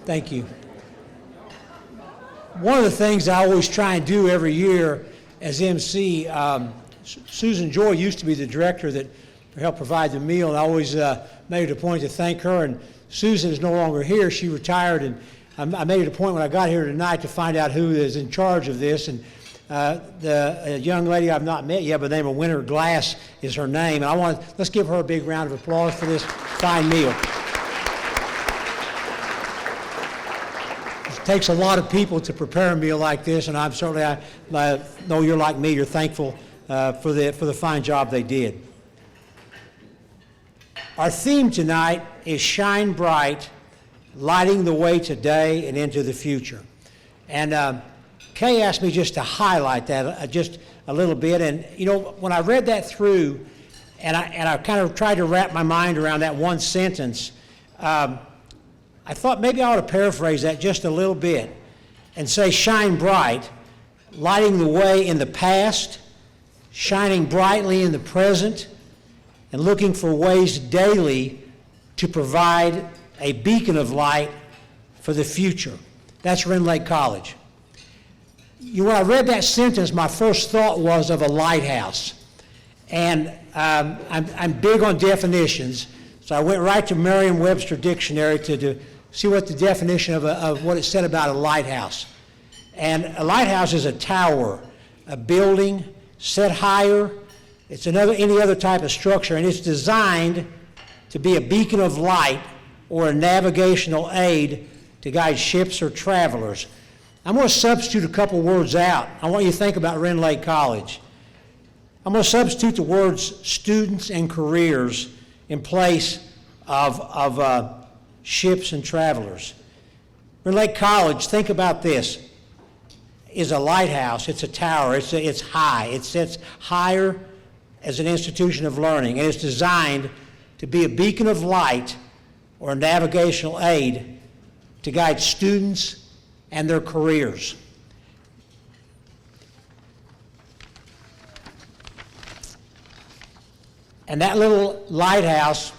Thank you. One of the things I always try and do every year as MC, Susan Joy used to be the director that helped provide the meal, and I always made it a point to thank her. And Susan is no longer here. She retired, and I made it a point when I got here tonight to find out who is in charge of this. And the young lady I've not met yet by the name of Winter Glass is her name. And let's give her a big round of applause for this fine meal. It takes a lot of people to prepare a meal like this, and I'm certainly, I know you're like me, you're thankful for the fine job they did. Our theme tonight is Shine Bright, lighting the way today and into the future. And Kay asked me just to highlight that just a little bit. And you know, when I read that through, and I kind of tried to wrap my mind around that one sentence, I thought maybe I ought to paraphrase that just a little bit and say shine bright, lighting the way in the past, shining brightly in the present, and looking for ways daily to provide a beacon of light for the future. That's Rend Lake College. When I read that sentence, my first thought was of a lighthouse. And I'm big on definitions, so I went right to Merriam-Webster Dictionary to see what the definition of what it said about a lighthouse. And a lighthouse is a tower, a building set higher. It's any other type of structure, and it's designed to be a beacon of light or a navigational aid to guide ships or travelers. I'm going to substitute a couple words out. I want you to think about Rend Lake College. I'm going to substitute the words students and careers in place of ships and travelers. Rend Lake College, think about this, is a lighthouse. It's a tower. It's high. It sits higher as an institution of learning, and it's designed to be a beacon of light or a navigational aid to guide students and their careers. And that little lighthouse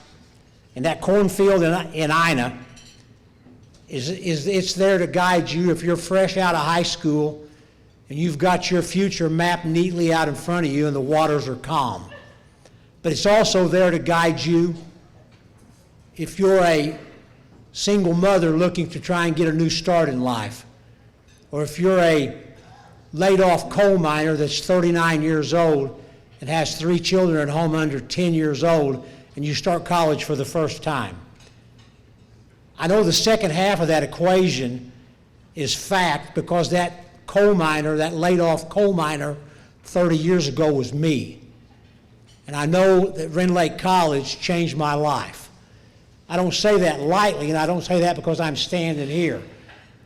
in that cornfield in Ina, it's there to guide you if you're fresh out of high school and you've got your future mapped neatly out in front of you and the waters are calm. But it's also there to guide you if you're a single mother looking to try and get a new start in life, or if you're a laid-off coal miner that's 39 years old and has 3 children at home under 10 years old, and you start college for the first time. I know the second half of that equation is fact because that coal miner, that laid-off coal miner 30 years ago was me. And I know that Rend Lake College changed my life. I don't say that lightly, and I don't say that because I'm standing here.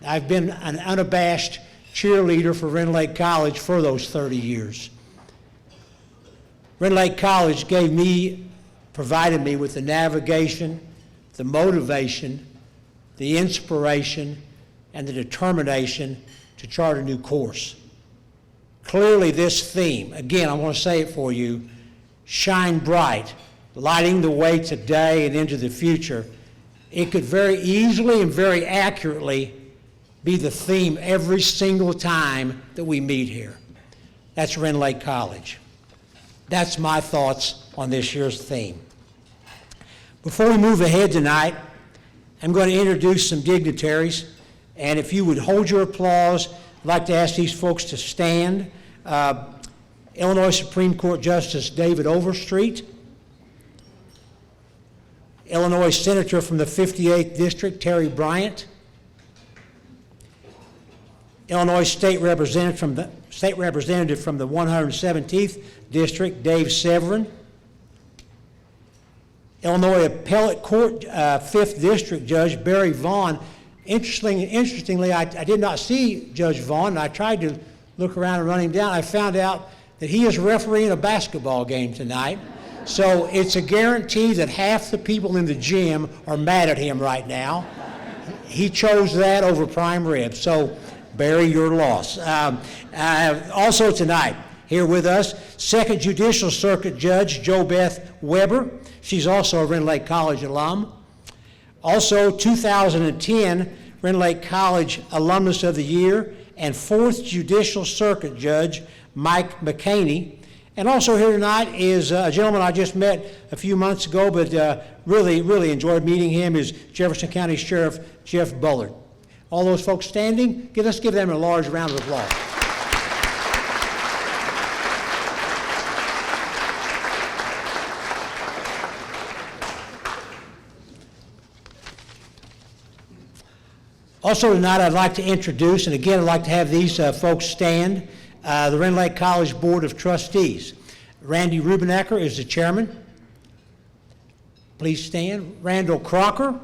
I've been an unabashed cheerleader for Rend Lake College for those 30 years. Rend Lake College provided me with the navigation, the motivation, the inspiration, and the determination to chart a new course. Clearly this theme, again, I want to say it for you, shine bright, lighting the way today and into the future, it could very easily and very accurately be the theme every single time that we meet here. That's Rend Lake College. That's my thoughts on this year's theme. Before we move ahead tonight, I'm going to introduce some dignitaries, and if you would hold your applause, I'd like to ask these folks to stand. Illinois Supreme Court Justice David Overstreet, Illinois Senator from the 58th District, Terry Bryant, Illinois State Representative from the 117th District, Dave Severin, Illinois Appellate Court 5th District Judge Barry Vaughn. Interestingly, I did not see Judge Vaughn, and I tried to look around and run him down. I found out that he is refereeing a basketball game tonight. So it's a guarantee that half the people in the gym are mad at him right now. He chose that over prime rib. So Barry, your loss. Also tonight, here with us, 2nd Judicial Circuit Judge Jo Beth Weber. She's also a Rend Lake College alum. Also 2010 Rend Lake College Alumnus of the Year, and 4th Judicial Circuit Judge Mike McCaney. And also here tonight is a gentleman I just met a few months ago, but really enjoyed meeting him, is Jefferson County Sheriff Jeff Bullard. All those folks standing, let's give them a large round of applause. Also tonight, I'd like to introduce, and again, I'd like to have these folks stand, the Rend Lake College Board of Trustees. Randy Rubenecker is the chairman. Please stand. Randall Crocker,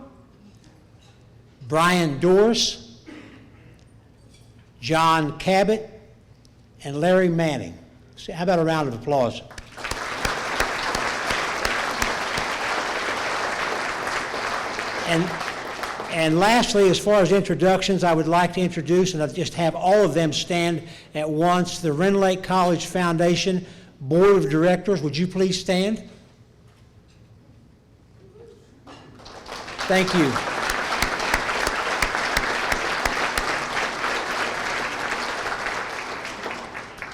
Brian Doris, John Cabot, and Larry Manning. So how about a round of applause? And lastly, as far as introductions, I would like to introduce, and I'll just have all of them stand at once, the Rend Lake College Foundation Board of Directors. Would you please stand? Thank you.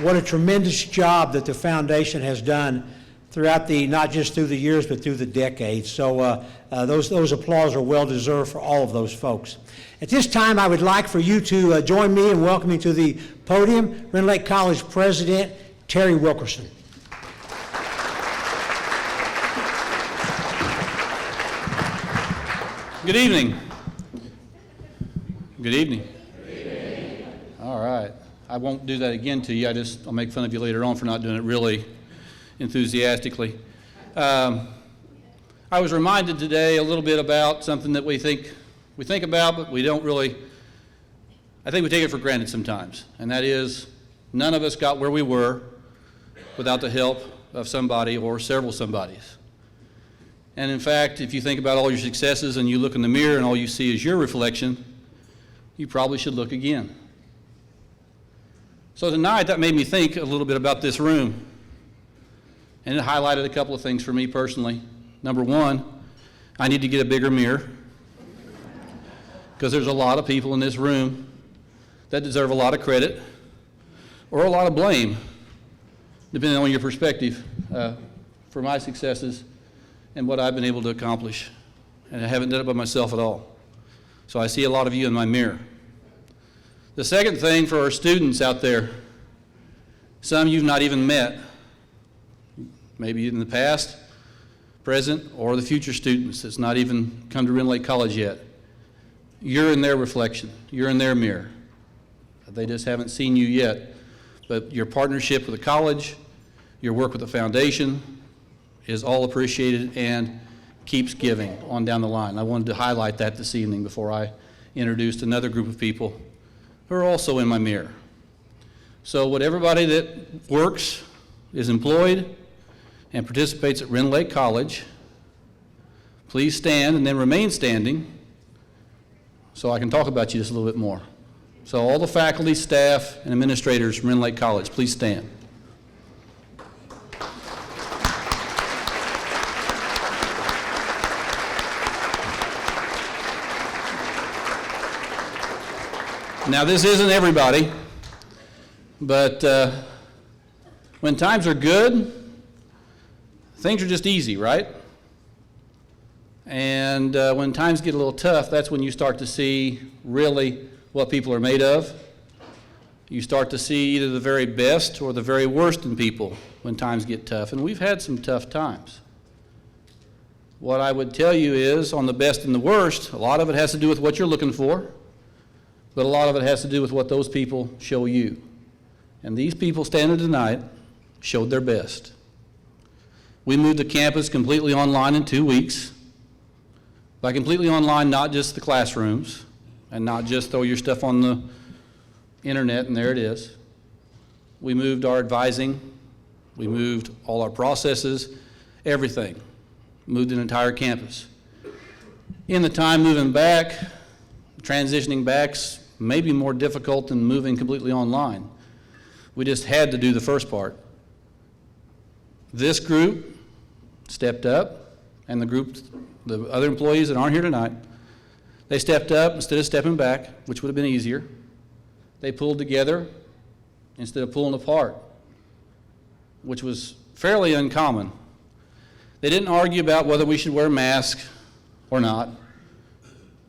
What a tremendous job that the foundation has done throughout not just through the years, but through the decades. So those applause are well deserved for all of those folks. At this time, I would like for you to join me in welcoming to the podium Rend Lake College President Terry Wilkerson. Good evening. Good evening. Good evening. All right. I won't do that again to you. I'll make fun of you later on for not doing it really enthusiastically. I was reminded today a little bit about something that we think about, but we don't really, I think we take it for granted sometimes, and that is none of us got where we were without the help of somebody or several somebodies. And in fact, if you think about all your successes and you look in the mirror and all you see is your reflection, you probably should look again. So tonight, that made me think a little bit about this room. And it highlighted a couple of things for me personally. Number one, I need to get a bigger mirror, because there's a lot of people in this room that deserve a lot of credit or a lot of blame, depending on your perspective, for my successes and what I've been able to accomplish. And I haven't done it by myself at all. So I see a lot of you in my mirror. The second thing for our students out there, some you've not even met, maybe in the past, present, or the future students that's not even come to Rend Lake College yet. You're in their reflection. You're in their mirror. They just haven't seen you yet. But your partnership with the college, your work with the foundation is all appreciated and keeps giving on down the line. I wanted to highlight that this evening before I introduced another group of people who are also in my mirror. So would everybody that works, is employed, and participates at Rend Lake College, please stand and then remain standing so I can talk about you just a little bit more. So all the faculty, staff, and administrators from Rend Lake College, please stand. Now, this isn't everybody, but when times are good, things are just easy, right? And when times get a little tough, that's when you start to see really what people are made of. You start to see either the very best or the very worst in people when times get tough, and we've had some tough times. What I would tell you is, on the best and the worst, a lot of it has to do with what you're looking for, but a lot of it has to do with what those people show you. And these people standing tonight showed their best. We moved the campus completely online in 2 weeks. By completely online, not just the classrooms, and not just throw your stuff on the internet and there it is. We moved our advising, we moved all our processes, everything. Moved an entire campus. In the time moving back, transitioning back's maybe more difficult than moving completely online. We just had to do the first part. This group stepped up, and the other employees that aren't here tonight, They stepped up instead of stepping back, which would have been easier. They pulled together instead of pulling apart, which was fairly uncommon. They didn't argue about whether we should wear masks or not,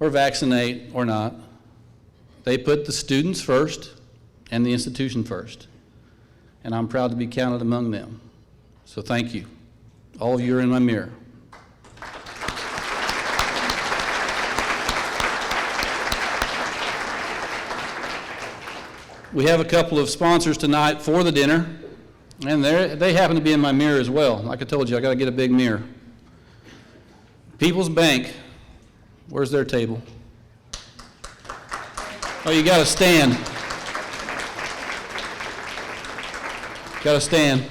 or vaccinate or not. They put the students first and the institution first. And I'm proud to be counted among them. So thank you. All of you are in my mirror. We have a couple of sponsors tonight for the dinner, and they happen to be in my mirror as well. Like I told you, I got to get a big mirror. People's Bank, where's their table? Oh, you got to stand. Got to stand.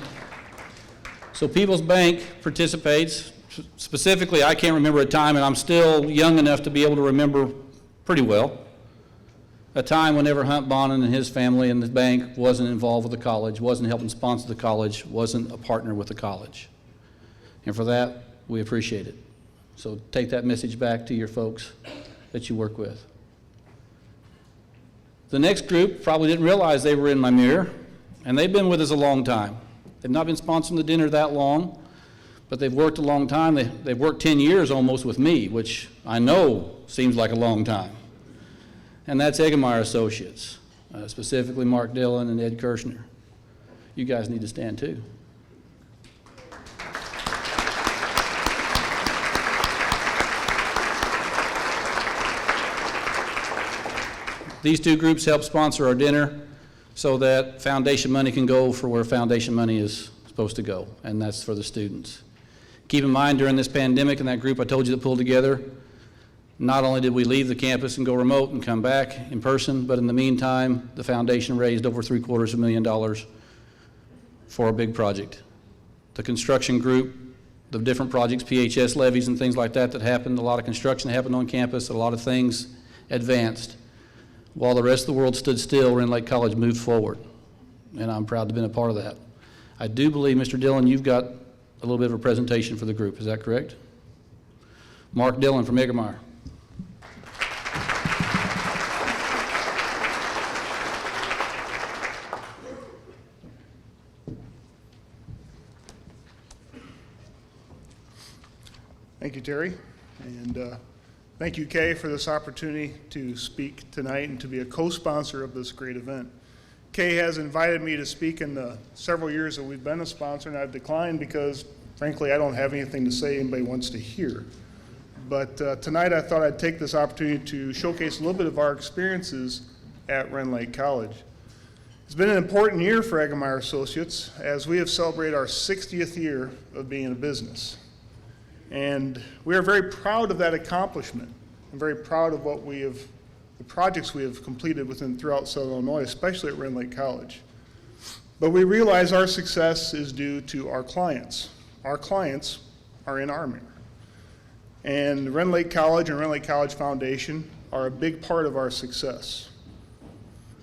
So People's Bank participates. Specifically, I can't remember a time, and I'm still young enough to be able to remember pretty well, a time whenever Hunt Bonin and his family and the bank wasn't involved with the college, wasn't helping sponsor the college, wasn't a partner with the college. And for that, we appreciate it. So take that message back to your folks that you work with. The next group probably didn't realize they were in my mirror, and they've been with us a long time. They've not been sponsoring the dinner that long, but they've worked a long time. They've worked 10 years almost with me, which I know seems like a long time. And that's Eggemeyer Associates, specifically Mark Dillon and Ed Kirshner. You guys need to stand too. These two groups help sponsor our dinner so that foundation money can go for where foundation money is supposed to go, and that's for the students. Keep in mind, during this pandemic and that group I told you that pulled together, not only did we leave the campus and go remote and come back in person, but in the meantime, the foundation raised over $750,000 for a big project. The construction group, the different projects, PHS levies and things like that happened, a lot of construction happened on campus, a lot of things advanced. While the rest of the world stood still, Rend Lake College moved forward, and I'm proud to have been a part of that. I do believe, Mr. Dillon, you've got a little bit of a presentation for the group, is that correct? Mark Dillon from Eggemeyer. Thank you, Terry, and thank you, Kay, for this opportunity to speak tonight and to be a co-sponsor of this great event. Kay has invited me to speak in the several years that we've been a sponsor, and I've declined because, frankly, I don't have anything to say anybody wants to hear. But tonight I thought I'd take this opportunity to showcase a little bit of our experiences at Rend Lake College. It's been an important year for Eggemeyer Associates as we have celebrated our 60th year of being in business. And we are very proud of that accomplishment. I'm very proud of what the projects we have completed throughout Southern Illinois, especially at Rend Lake College. But we realize our success is due to our clients. Our clients are in our mirror. And Rend Lake College and Rend Lake College Foundation are a big part of our success.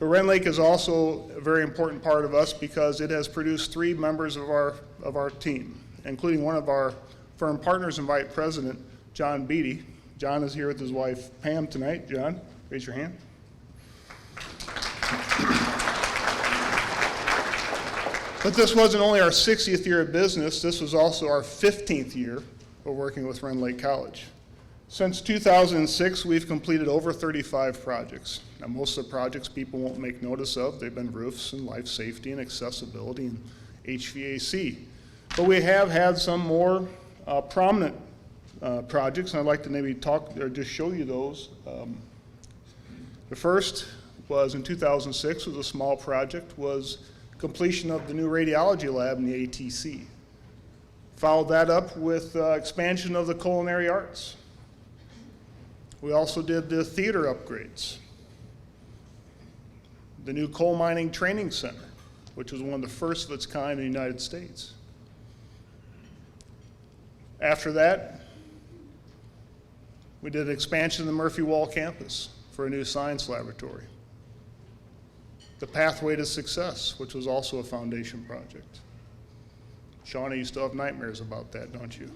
But Rend Lake is also a very important part of us because it has produced 3 members of our team, including one of our firm partners and vice president, John Beatty. John is here with his wife, Pam, tonight. John, raise your hand. But this wasn't only our 60th year of business, this was also our 15th year of working with Rend Lake College. Since 2006, we've completed over 35 projects. Now, most of the projects people won't make notice of. They've been roofs and life safety and accessibility and HVAC. But we have had some more prominent projects, and I'd like to maybe talk or just show you those. The first was in 2006, was a small project, was completion of the new radiology lab in the ATC. Followed that up with expansion of the culinary arts. We also did the theater upgrades. The new coal mining training center, which was one of the first of its kind in the United States. After that, we did an expansion of the Murphy Wall campus for a new science laboratory. The Pathway to Success, which was also a foundation project. Shauna, you still have nightmares about that, don't you?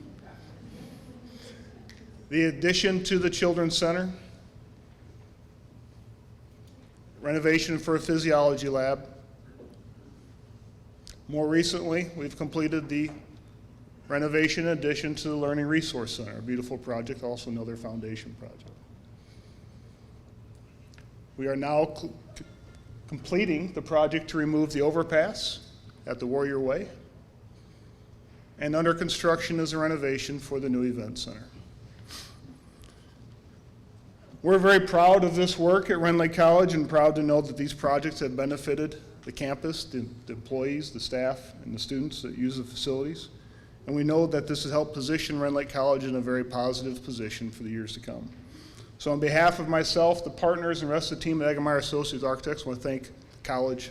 The addition to the Children's Center, renovation for a physiology lab. More recently, we've completed the renovation and addition to the Learning Resource Center, a beautiful project, also another foundation project. We are now completing the project to remove the overpass at the Warrior Way, and under construction is a renovation for the new event center. We're very proud of this work at Rend Lake College and proud to know that these projects have benefited the campus, the employees, the staff, and the students that use the facilities. And we know that this has helped position Rend Lake College in a very positive position for the years to come. So on behalf of myself, the partners, and the rest of the team at Eggemeyer Associates Architects, I want to thank the college,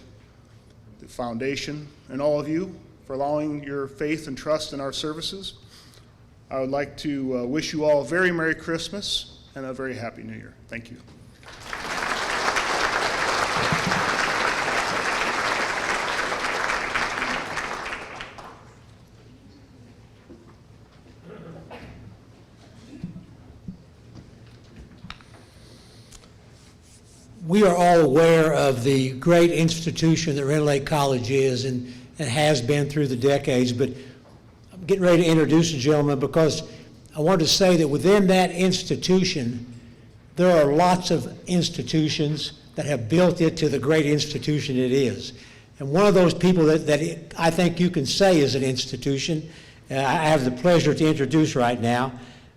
the foundation, and all of you for allowing your faith and trust in our services. I would like to wish you all a very Merry Christmas and a very Happy New Year. Thank you. We are all aware of the great institution that Rend Lake College is and has been through the decades, but I'm getting ready to introduce a gentleman because I wanted to say that within that institution, there are lots of institutions that have built it to the great institution it is. And one of those people that I think you can say is an institution, I have the pleasure to introduce right now,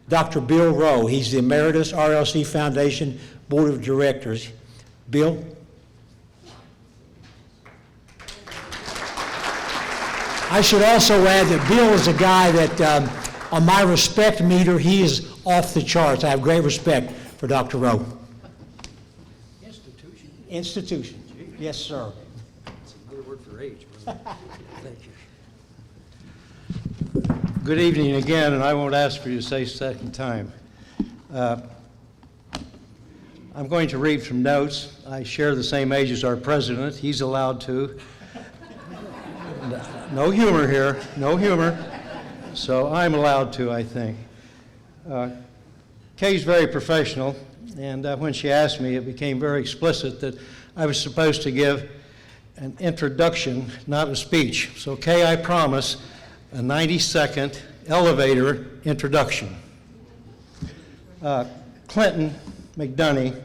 Dr. Bill Rowe. He's the Emeritus RLC Foundation Board of Directors. Bill? I should also add that Bill is a guy that, on my respect meter, he is off the charts. I have great respect for Dr. Rowe. Institution. Institution. Yes, sir. It's a good word for age. Thank you. Good evening again, and I won't ask for you to say second time. I'm going to read from notes. I share the same age as our president. He's allowed to. No humor here, no humor. So I'm allowed to, I think. Kay's very professional, and when she asked me, it became very explicit that I was supposed to give an introduction, not a speech. So Kay, I promise a 90-second elevator introduction. Clinton Mcdonough,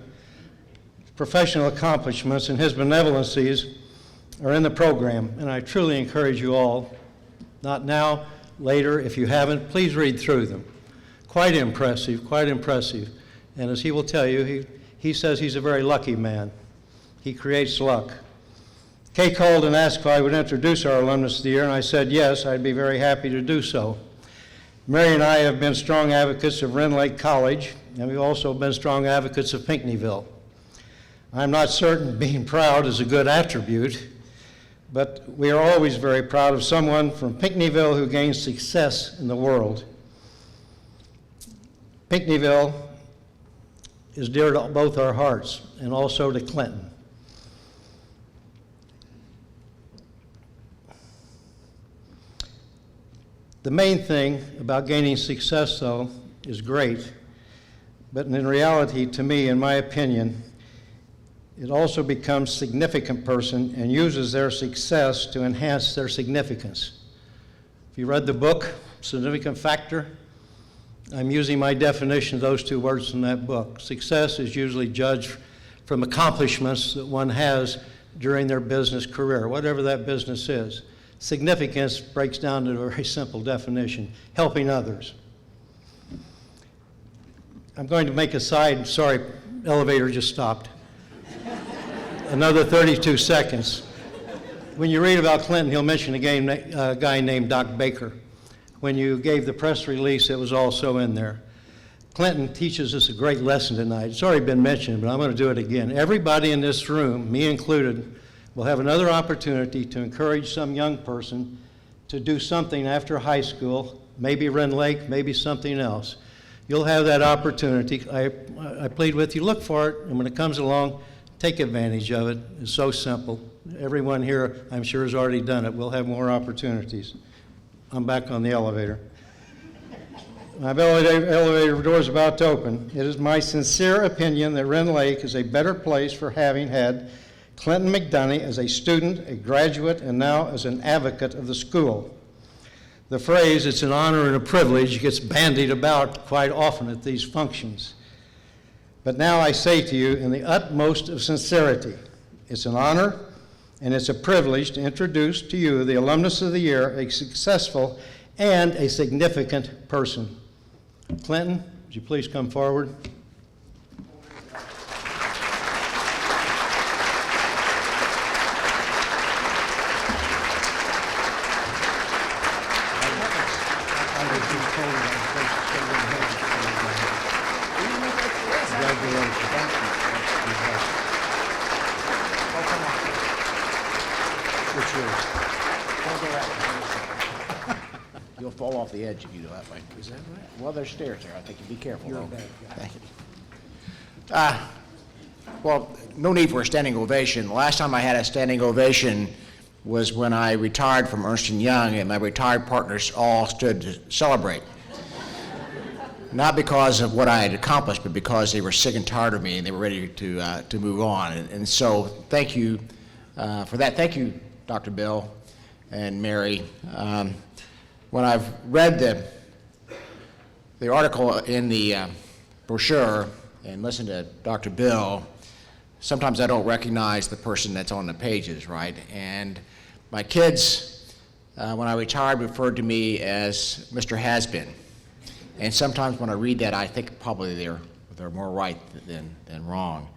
professional accomplishments and his benevolencies are in the program, and I truly encourage you all, not now, later, if you haven't, please read through them. Quite impressive, quite impressive. And as he will tell you, he says he's a very lucky man. He creates luck. Kay called and asked if I would introduce our alumnus of the year, and I said yes, I'd be very happy to do so. Mary and I have been strong advocates of Rend Lake College, and we've also been strong advocates of Pinckneyville. I'm not certain being proud is a good attribute, but we are always very proud of someone from Pinckneyville who gains success in the world. Pinckneyville is dear to both our hearts and also to Clinton. The main thing about gaining success, though, is great, but in reality, to me, in my opinion, it also becomes a significant person and uses their success to enhance their significance. If you read the book, Significant Factor, I'm using my definition of those two words from that book. Success is usually judged from accomplishments that one has during their business career, whatever that business is. Significance breaks down to a very simple definition, helping others. I'm going to make a side, sorry, elevator just stopped. Another 32 seconds. When you read about Clinton, he'll mention a guy named Doc Baker. When you gave the press release, it was also in there. Clinton teaches us a great lesson tonight. It's already been mentioned, but I'm going to do it again. Everybody in this room, me included, will have another opportunity to encourage some young person to do something after high school, maybe Rend Lake, maybe something else. You'll have that opportunity. I plead with you, look for it, and when it comes along, take advantage of it. It's so simple. Everyone here, I'm sure, has already done it. We'll have more opportunities. I'm back on the elevator. my elevator door is about to open. It is my sincere opinion that Rend Lake is a better place for having had Clinton Mcdonough as a student, a graduate, and now as an advocate of the school. The phrase, "it's an honor and a privilege," gets bandied about quite often at these functions. But now I say to you in the utmost of sincerity, it's an honor and it's a privilege to introduce to you the Alumnus of the Year, a successful and a significant person. Clinton, would you please come forward? You'll fall off the edge if you do that way. Is that right? Well, there's stairs there. I think you be careful. You're a bad guy. Thank you. Well, no need for a standing ovation. The last time I had a standing ovation was when I retired from Ernst & Young, and my retired partners all stood to celebrate. Not because of what I had accomplished, but because they were sick and tired of me, and they were ready to move on. And so thank you for that. Thank you, Dr. Bill and Mary. When I've read the article in the brochure and listened to Dr. Bill, sometimes I don't recognize the person that's on the pages, right? And my kids, when I retired, referred to me as Mr. Has-Been. And sometimes when I read that, I think probably they're more right than wrong.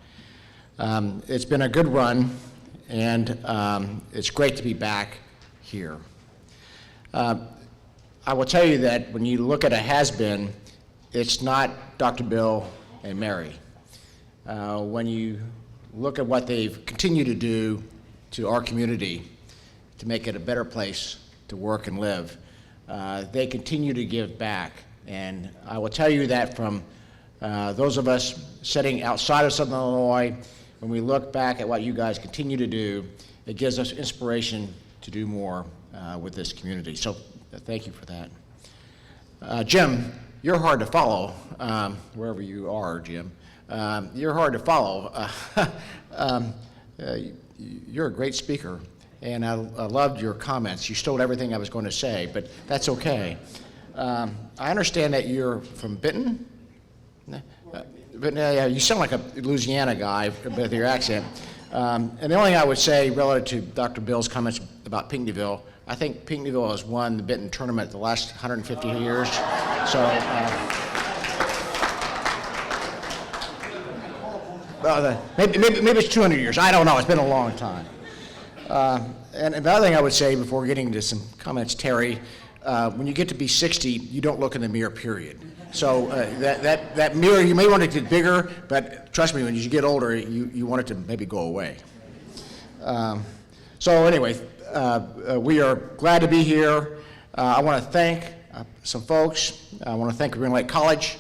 It's been a good run, and it's great to be back here. I will tell you that when you look at a has-been, it's not Dr. Bill and Mary. When you look at what they've continued to do to our community to make it a better place to work and live, they continue to give back. And I will tell you that from those of us sitting outside of Southern Illinois, when we look back at what you guys continue to do, it gives us inspiration to do more with this community. So thank you for that. Jim, you're hard to follow, wherever you are, Jim. You're hard to follow. You're a great speaker, and I loved your comments. You stole everything I was going to say, but that's okay. I understand that you're from Benton? But you sound like a Louisiana guy with your accent. And the only thing I would say relative to Dr. Bill's comments about Pinckneyville, I think Pinckneyville has won the Benton tournament the last 150 years. So, maybe it's 200 years. I don't know. It's been a long time. And the other thing I would say before getting to some comments, Terry, when you get to be 60, you don't look in the mirror, period. So that mirror, you may want it to get bigger, but trust me, when you get older, you want it to maybe go away. So anyway, we are glad to be here. I want to thank some folks. I want to thank Rend Lake College,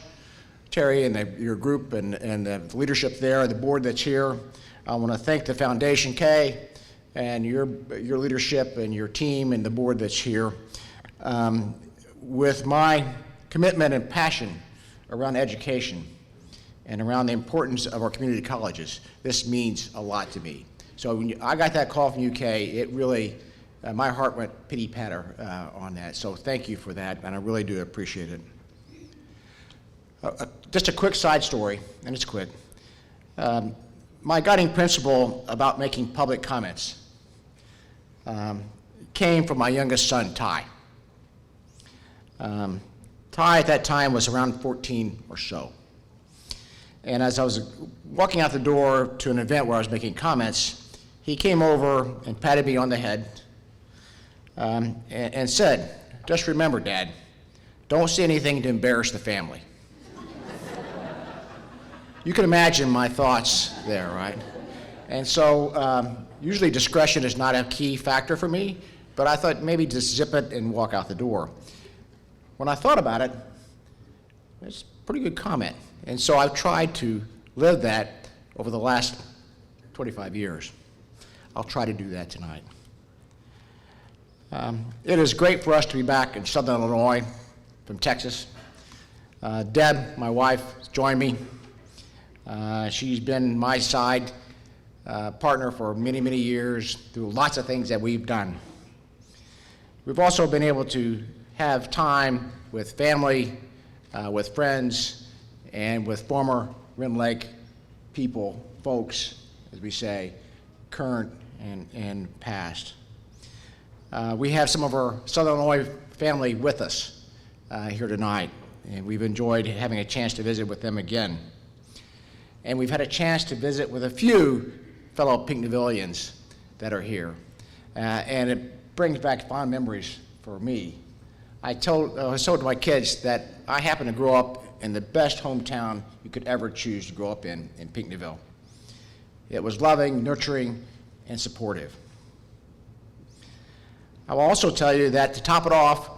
Terry, and your group, and the leadership there, the board that's here. I want to thank the foundation, Kay, and your leadership and your team and the board that's here. With my commitment and passion around education and around the importance of our community colleges, this means a lot to me. So when I got that call from UK, it really, my heart went pity-patter on that. So thank you for that, and I really do appreciate it. Just a quick side story, and it's quick. My guiding principle about making public comments came from my youngest son, Ty. Ty at that time was around 14 or so. And as I was walking out the door to an event where I was making comments, he came over and patted me on the head and said, "Just remember, Dad, don't say anything to embarrass the family." You can imagine my thoughts there, right? And so usually discretion is not a key factor for me, but I thought maybe just zip it and walk out the door. When I thought about it, it's a pretty good comment. And so I've tried to live that over the last 25 years. I'll try to do that tonight. It is great for us to be back in Southern Illinois from Texas. Deb, my wife, joined me. She's been my side partner for many, many years through lots of things that we've done. We've also been able to have time with family, with friends, and with former Rend Lake people, folks, as we say, current and past. We have some of our Southern Illinois family with us here tonight, and we've enjoyed having a chance to visit with them again. And we've had a chance to visit with a few fellow Pinckneyvillians that are here, and it brings back fond memories for me. I was told to my kids that I happen to grow up in the best hometown you could ever choose to grow up in Pinckneyville. It was loving, nurturing, and supportive. I will also tell you that to top it off,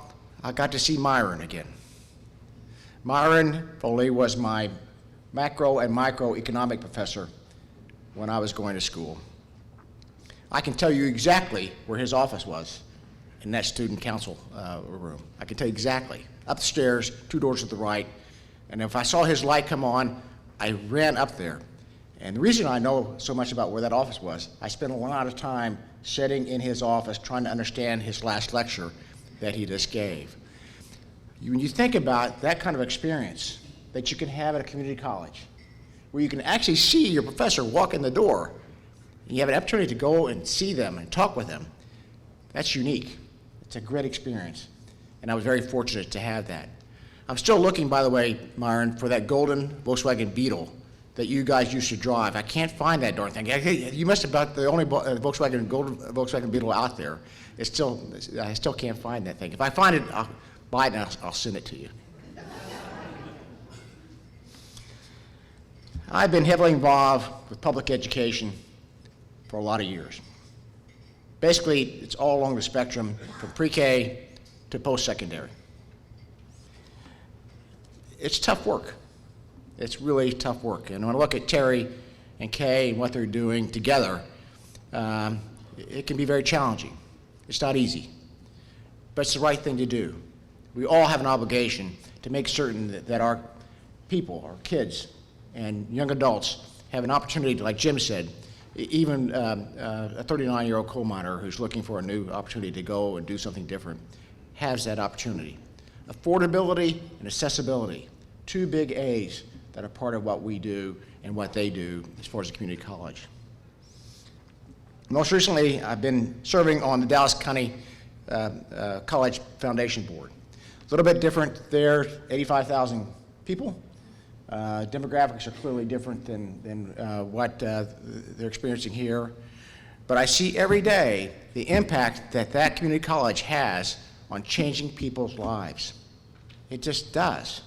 I got to see Myron again. Myron Foley was my macro and microeconomic professor when I was going to school. I can tell you exactly where his office was in that student council room. I can tell you exactly. Upstairs, 2 doors to the right, and if I saw his light come on, I ran up there. And the reason I know so much about where that office was, I spent a lot of time sitting in his office trying to understand his last lecture that he just gave. When you think about that kind of experience that you can have at a community college, where you can actually see your professor walk in the door, and you have an opportunity to go and see them and talk with them, that's unique. It's a great experience, and I was very fortunate to have that. I'm still looking, by the way, Myron, for that golden Volkswagen Beetle that you guys used to drive. I can't find that darn thing. You must have bought the only golden Volkswagen Beetle out there. I still can't find that thing. If I find it, I'll buy it and I'll send it to you. I've been heavily involved with public education for a lot of years. Basically, it's all along the spectrum from pre-K to post-secondary. It's tough work. It's really tough work. And when I look at Terry and Kay and what they're doing together, it can be very challenging. It's not easy, but it's the right thing to do. We all have an obligation to make certain that our people, our kids, and young adults have an opportunity to, like Jim said, even a 39-year-old coal miner who's looking for a new opportunity to go and do something different has that opportunity. Affordability and accessibility, 2 big A's that are part of what we do and what they do as far as a community college. Most recently, I've been serving on the Dallas County College Foundation Board. A little bit different there, 85,000 people. Demographics are clearly different than what they're experiencing here. But I see every day the impact that community college has on changing people's lives. It just does.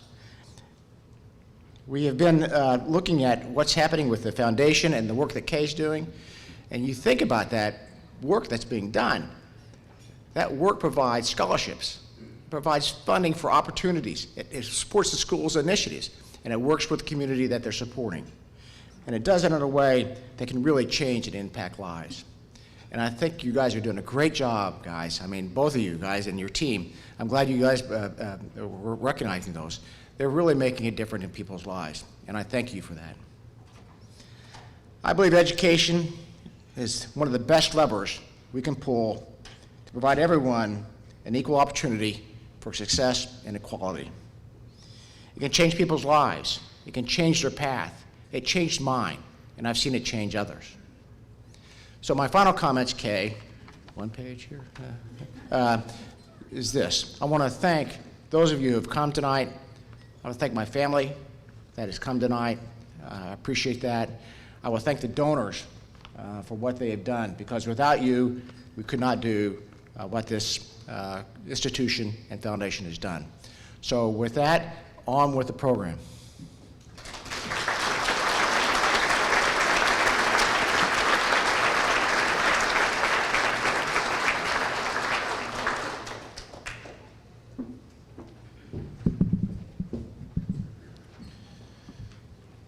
We have been looking at what's happening with the foundation and the work that Kay's doing, and you think about that work that's being done. That work provides scholarships, provides funding for opportunities, it supports the school's initiatives, and it works with the community that they're supporting. And it does it in a way that can really change and impact lives. And I think you guys are doing a great job, guys. I mean, both of you guys and your team. I'm glad you guys were recognizing those. They're really making a difference in people's lives, and I thank you for that. I believe education is one of the best levers we can pull to provide everyone an equal opportunity for success and equality. It can change people's lives. It can change their path. It changed mine, and I've seen it change others. So my final comments, Kay, one page here, is this. I want to thank those of you who have come tonight. I want to thank my family that has come tonight. I appreciate that. I will thank the donors for what they have done, because without you, we could not do what this institution and foundation has done. So with that, on with the program.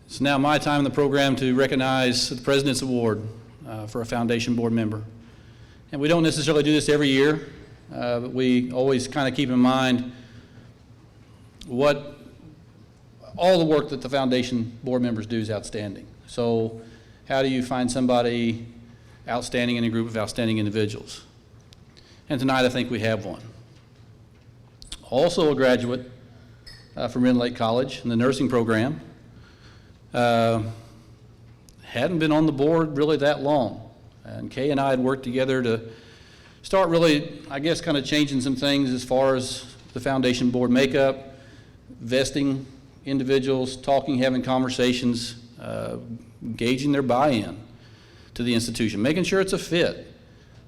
It's now my time in the program to recognize the President's Award for a Foundation Board member. And we don't necessarily do this every year, but we always kind of keep in mind what all the work that the foundation board members do is outstanding. So how do you find somebody outstanding in a group of outstanding individuals? And tonight I think we have one. Also a graduate from Rend Lake College in the nursing program. Hadn't been on the board really that long. And Kay and I had worked together to start really, I guess, kind of changing some things as far as the foundation board makeup, vesting individuals, talking, having conversations, gauging their buy-in to the institution, making sure it's a fit,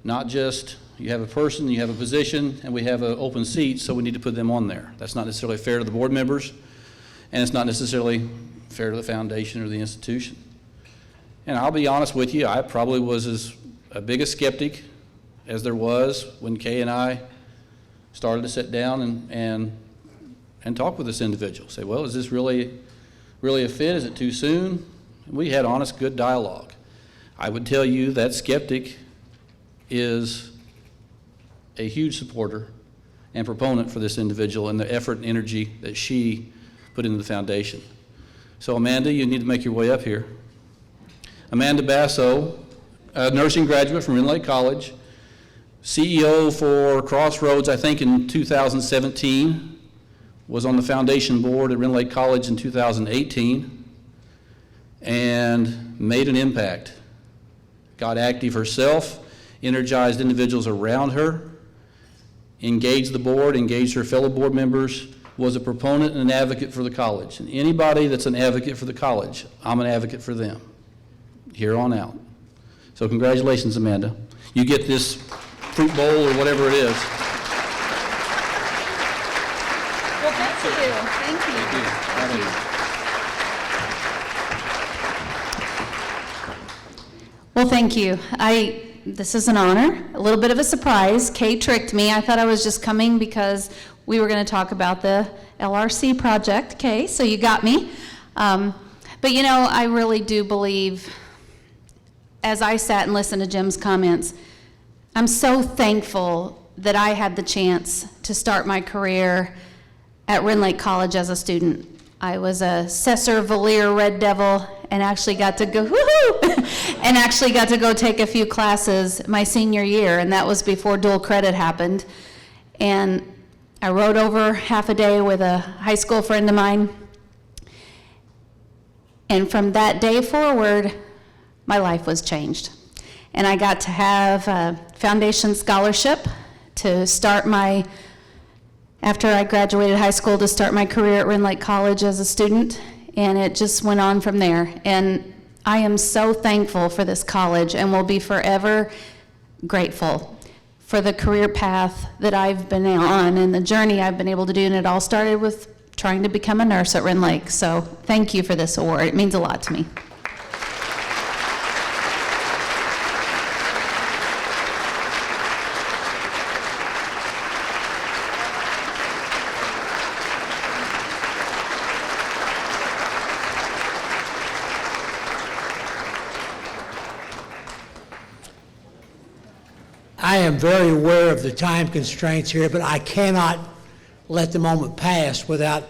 not just you have a person, you have a position, and we have an open seat, so we need to put them on there. That's not necessarily fair to the board members, and it's not necessarily fair to the foundation or the institution. And I'll be honest with you, I probably was as big a skeptic as there was when Kay and I started to sit down and talk with this individual. Say, well, is this really a fit? Is it too soon? And we had honest, good dialogue. I would tell you that skeptic is a huge supporter and proponent for this individual and the effort and energy that she put into the foundation. So Amanda, you need to make your way up here. Amanda Basso, a nursing graduate from Rend Lake College, CEO for Crossroads, I think in 2017, was on the foundation board at Rend Lake College in 2018, and made an impact. Got active herself, energized individuals around her, engaged the board, engaged her fellow board members, was a proponent and an advocate for the college. And anybody that's an advocate for the college, I'm an advocate for them, here on out. So congratulations, Amanda. You get this fruit bowl or whatever it is. Well, thank you. Thank you. Thank you. Well, thank you. This is an honor, a little bit of a surprise. Kay tricked me. I thought I was just coming because we were going to talk about the LRC project, Kay, so you got me. But you know, I really do believe, as I sat and listened to Jim's comments, I'm so thankful that I had the chance to start my career at Rend Lake College as a student. I was a Cesar Valier Red Devil and actually got to go, and actually got to go take a few classes my senior year, and that was before dual credit happened. And I rode over half a day with a high school friend of mine. And from that day forward, my life was changed. And I got to have a foundation scholarship to start after I graduated high school, to start my career at Rend Lake College as a student, and it just went on from there. And I am so thankful for this college and will be forever grateful for the career path that I've been on and the journey I've been able to do, and it all started with trying to become a nurse at Rend Lake. So thank you for this award. It means a lot to me. I am very aware of the time constraints here, but I cannot let the moment pass without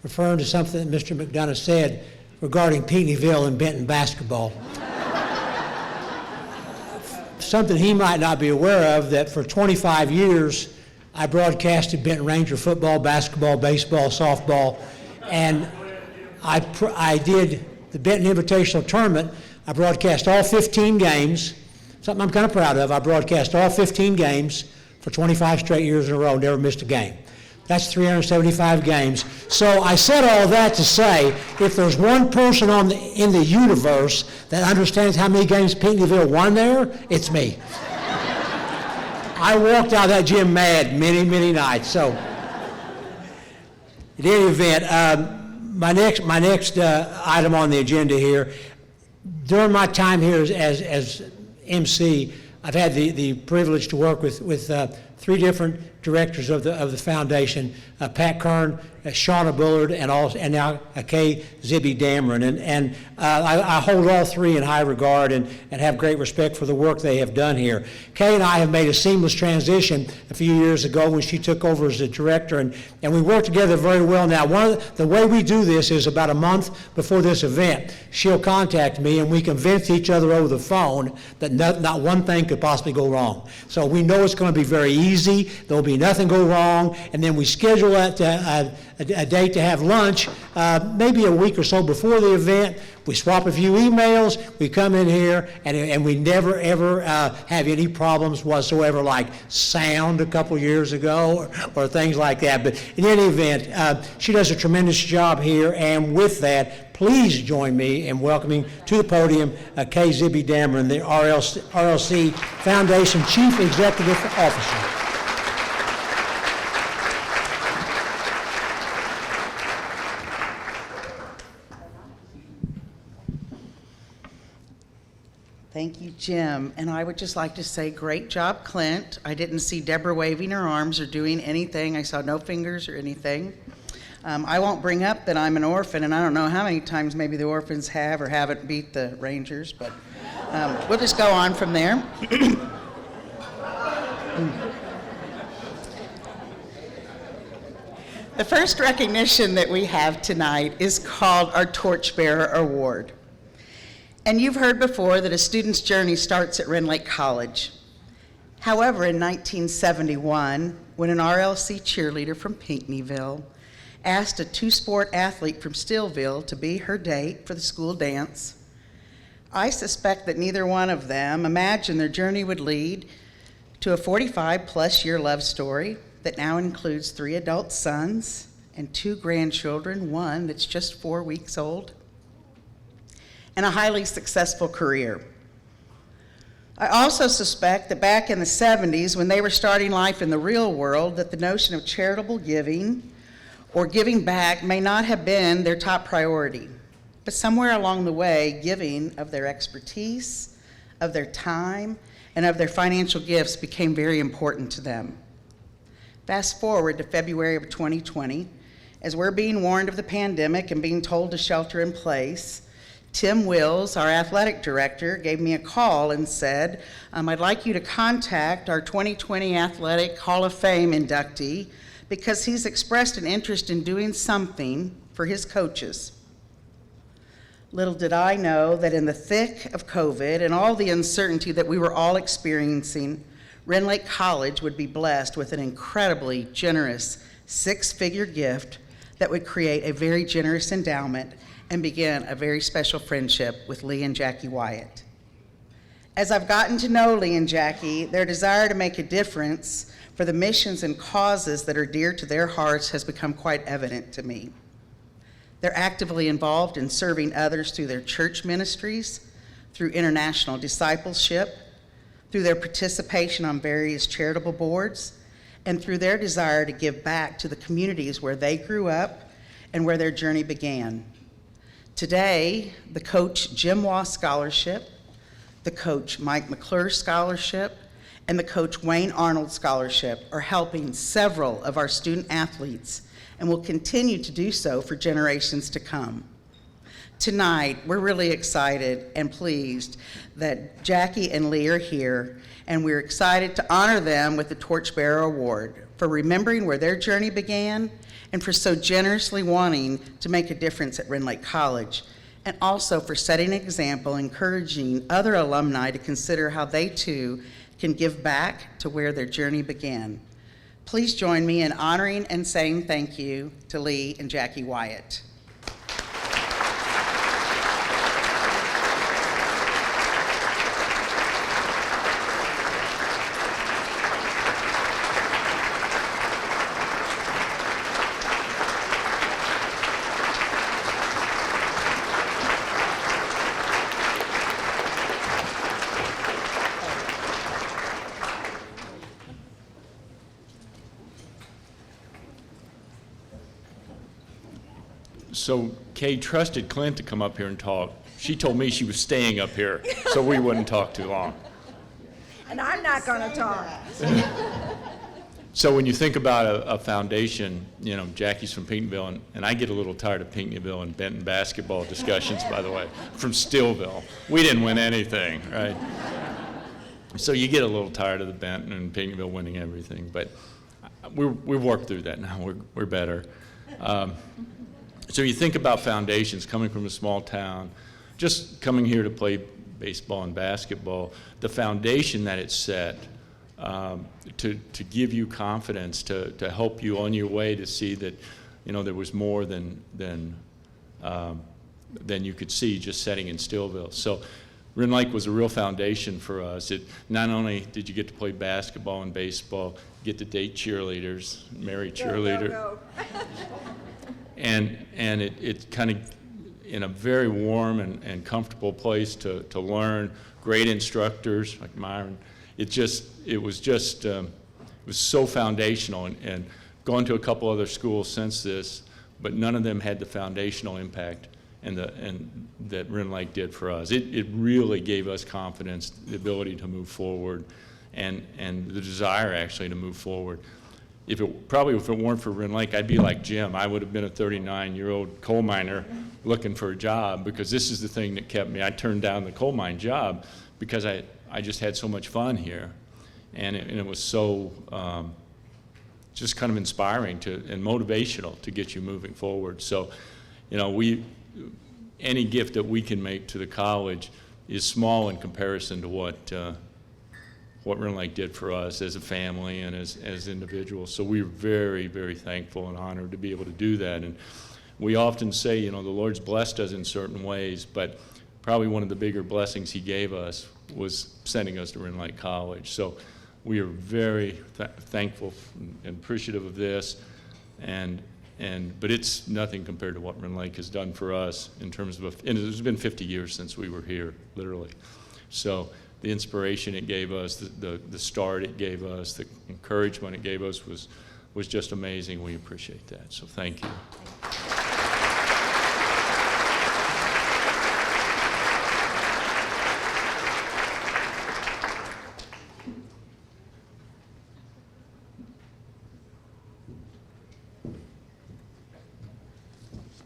referring to something that Mr. Mcdonough said regarding Pinckneyville and Benton basketball. Something he might not be aware of, that for 25 years, I broadcasted Benton Ranger football, basketball, baseball, softball, and I did the Benton Invitational Tournament. I broadcast all 15 games. Something I'm kind of proud of. I broadcast all 15 games for 25 straight years in a row, never missed a game. That's 375 games. So I said all that to say, if there's one person in the universe that understands how many games Pinckneyville won there, it's me. I walked out of that gym mad many, many nights. So, in any event, my next item on the agenda here, during my time here as MC, I've had the privilege to work with three different directors of the foundation, Pat Kern, Shauna Bullard, and now Kay Zibby-Damron. And I hold all three in high regard and have great respect for the work they have done here. Kay and I have made a seamless transition a few years ago when she took over as the director, and we work together very well now. The way we do this is about a month before this event, she'll contact me and we convince each other over the phone that not one thing could possibly go wrong. So we know it's going to be very easy, there'll be nothing go wrong, and then we schedule a date to have lunch maybe a week or so before the event. We swap a few emails, we come in here, and we never ever have any problems whatsoever like sound a couple years ago or things like that. But in any event, she does a tremendous job here, and with that, please join me in welcoming to the podium Kay Zibby-Damron, the RLC Foundation Chief Executive Officer. Thank you, Jim. And I would just like to say, great job, Clint. I didn't see Deborah waving her arms or doing anything. I saw no fingers or anything. I won't bring up that I'm an orphan, and I don't know how many times maybe the orphans have or haven't beat the Rangers, but we'll just go on from there. The first recognition that we have tonight is called our Torchbearer Award. And you've heard before that a student's journey starts at Rend Lake College. However, in 1971, when an RLC cheerleader from Pinckneyville asked a two-sport athlete from Steelville to be her date for the school dance, I suspect that neither one of them imagined their journey would lead to a 45-plus year love story that now includes 3 adult sons and 2 grandchildren, one that's just 4 weeks old, and a highly successful career. I also suspect that back in the 70s, when they were starting life in the real world, that the notion of charitable giving or giving back may not have been their top priority. But somewhere along the way, giving of their expertise, of their time, and of their financial gifts became very important to them. Fast forward to February of 2020, as we're being warned of the pandemic and being told to shelter in place, Tim Wills, our athletic director, gave me a call and said, I'd like you to contact our 2020 Athletic Hall of Fame inductee because he's expressed an interest in doing something for his coaches. Little did I know that in the thick of COVID and all the uncertainty that we were all experiencing, Rend Lake College would be blessed with an incredibly generous 6-figure gift that would create a very generous endowment and begin a very special friendship with Lee and Jackie Wyatt. As I've gotten to know Lee and Jackie, their desire to make a difference for the missions and causes that are dear to their hearts has become quite evident to me. They're actively involved in serving others through their church ministries, through international discipleship, through their participation on various charitable boards, and through their desire to give back to the communities where they grew up and where their journey began. Today, the Coach Jim Waugh Scholarship, the Coach Mike McClure Scholarship, and the Coach Wayne Arnold Scholarship are helping several of our student athletes and will continue to do so for generations to come. Tonight, we're really excited and pleased that Jackie and Lee are here, and we're excited to honor them with the Torchbearer Award for remembering where their journey began and for so generously wanting to make a difference at Rend Lake College, and also for setting an example, encouraging other alumni to consider how they too can give back to where their journey began. Please join me in honoring and saying thank you to Lee and Jackie Wyatt. So Kay trusted Clint to come up here and talk. She told me she was staying up here so we wouldn't talk too long. And I'm not going to talk. So when you think about a foundation, you know, Jackie's from Pinckneyville, and I get a little tired of Pinckneyville and Benton basketball discussions, by the way, from Stillville. We didn't win anything, right? So you get a little tired of the Benton and Pinckneyville winning everything, but we've worked through that now. We're better. So you think about foundations coming from a small town, just coming here to play baseball and basketball, the foundation that it's set to give you confidence, to help you on your way to see that, you know, there was more than you could see just setting in Stillville. So Rend Lake was a real foundation for us. It not only did you get to play basketball and baseball, get to date cheerleaders, marry cheerleader, Go. and it kind of in a very warm and comfortable place to learn, great instructors like Myron. It was so foundational, and gone to a couple other schools since this, but none of them had the foundational impact and that Rend Lake did for us. It really gave us confidence, the ability to move forward, and the desire actually to move forward. If it weren't for Rend Lake, I'd be like Jim. I would have been a 39-year-old coal miner looking for a job, because this is the thing that kept me. I turned down the coal mine job because I just had so much fun here, and it was so just kind of inspiring and motivational to get you moving forward. So, you know, any gift that we can make to the college is small in comparison to what Rend Lake did for us as a family and as individuals. So we're very, very thankful and honored to be able to do that. And we often say, you know, the Lord's blessed us in certain ways, but probably one of the bigger blessings he gave us was sending us to Rend Lake College. So we are very thankful and appreciative of this, but it's nothing compared to what Rend Lake has done for us in terms of, and it's been 50 years since we were here, literally. So the inspiration it gave us, the start it gave us, the encouragement it gave us was just amazing. We appreciate that. So thank you.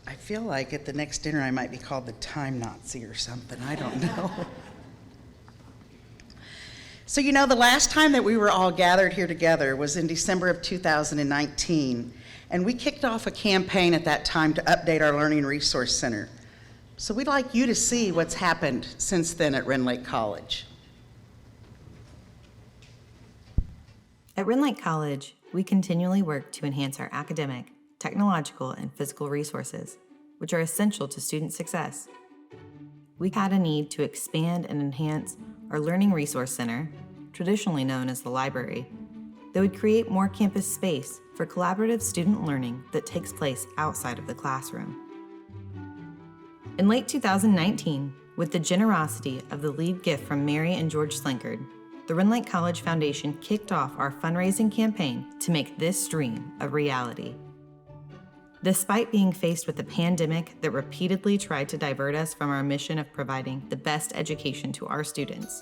I feel like at the next dinner I might be called the time Nazi or something. I don't know. So, you know, the last time that we were all gathered here together was in December of 2019, and we kicked off a campaign at that time to update our Learning Resource Center. So we'd like you to see what's happened since then at Rend Lake College. At Rend Lake College, we continually work to enhance our academic, technological, and physical resources, which are essential to student success. We had a need to expand and enhance our Learning Resource Center, traditionally known as the library, that would create more campus space for collaborative student learning that takes place outside of the classroom. In late 2019, with the generosity of the lead gift from Mary and George Slinkard, the Rend Lake College Foundation kicked off our fundraising campaign to make this dream a reality. Despite being faced with a pandemic that repeatedly tried to divert us from our mission of providing the best education to our students,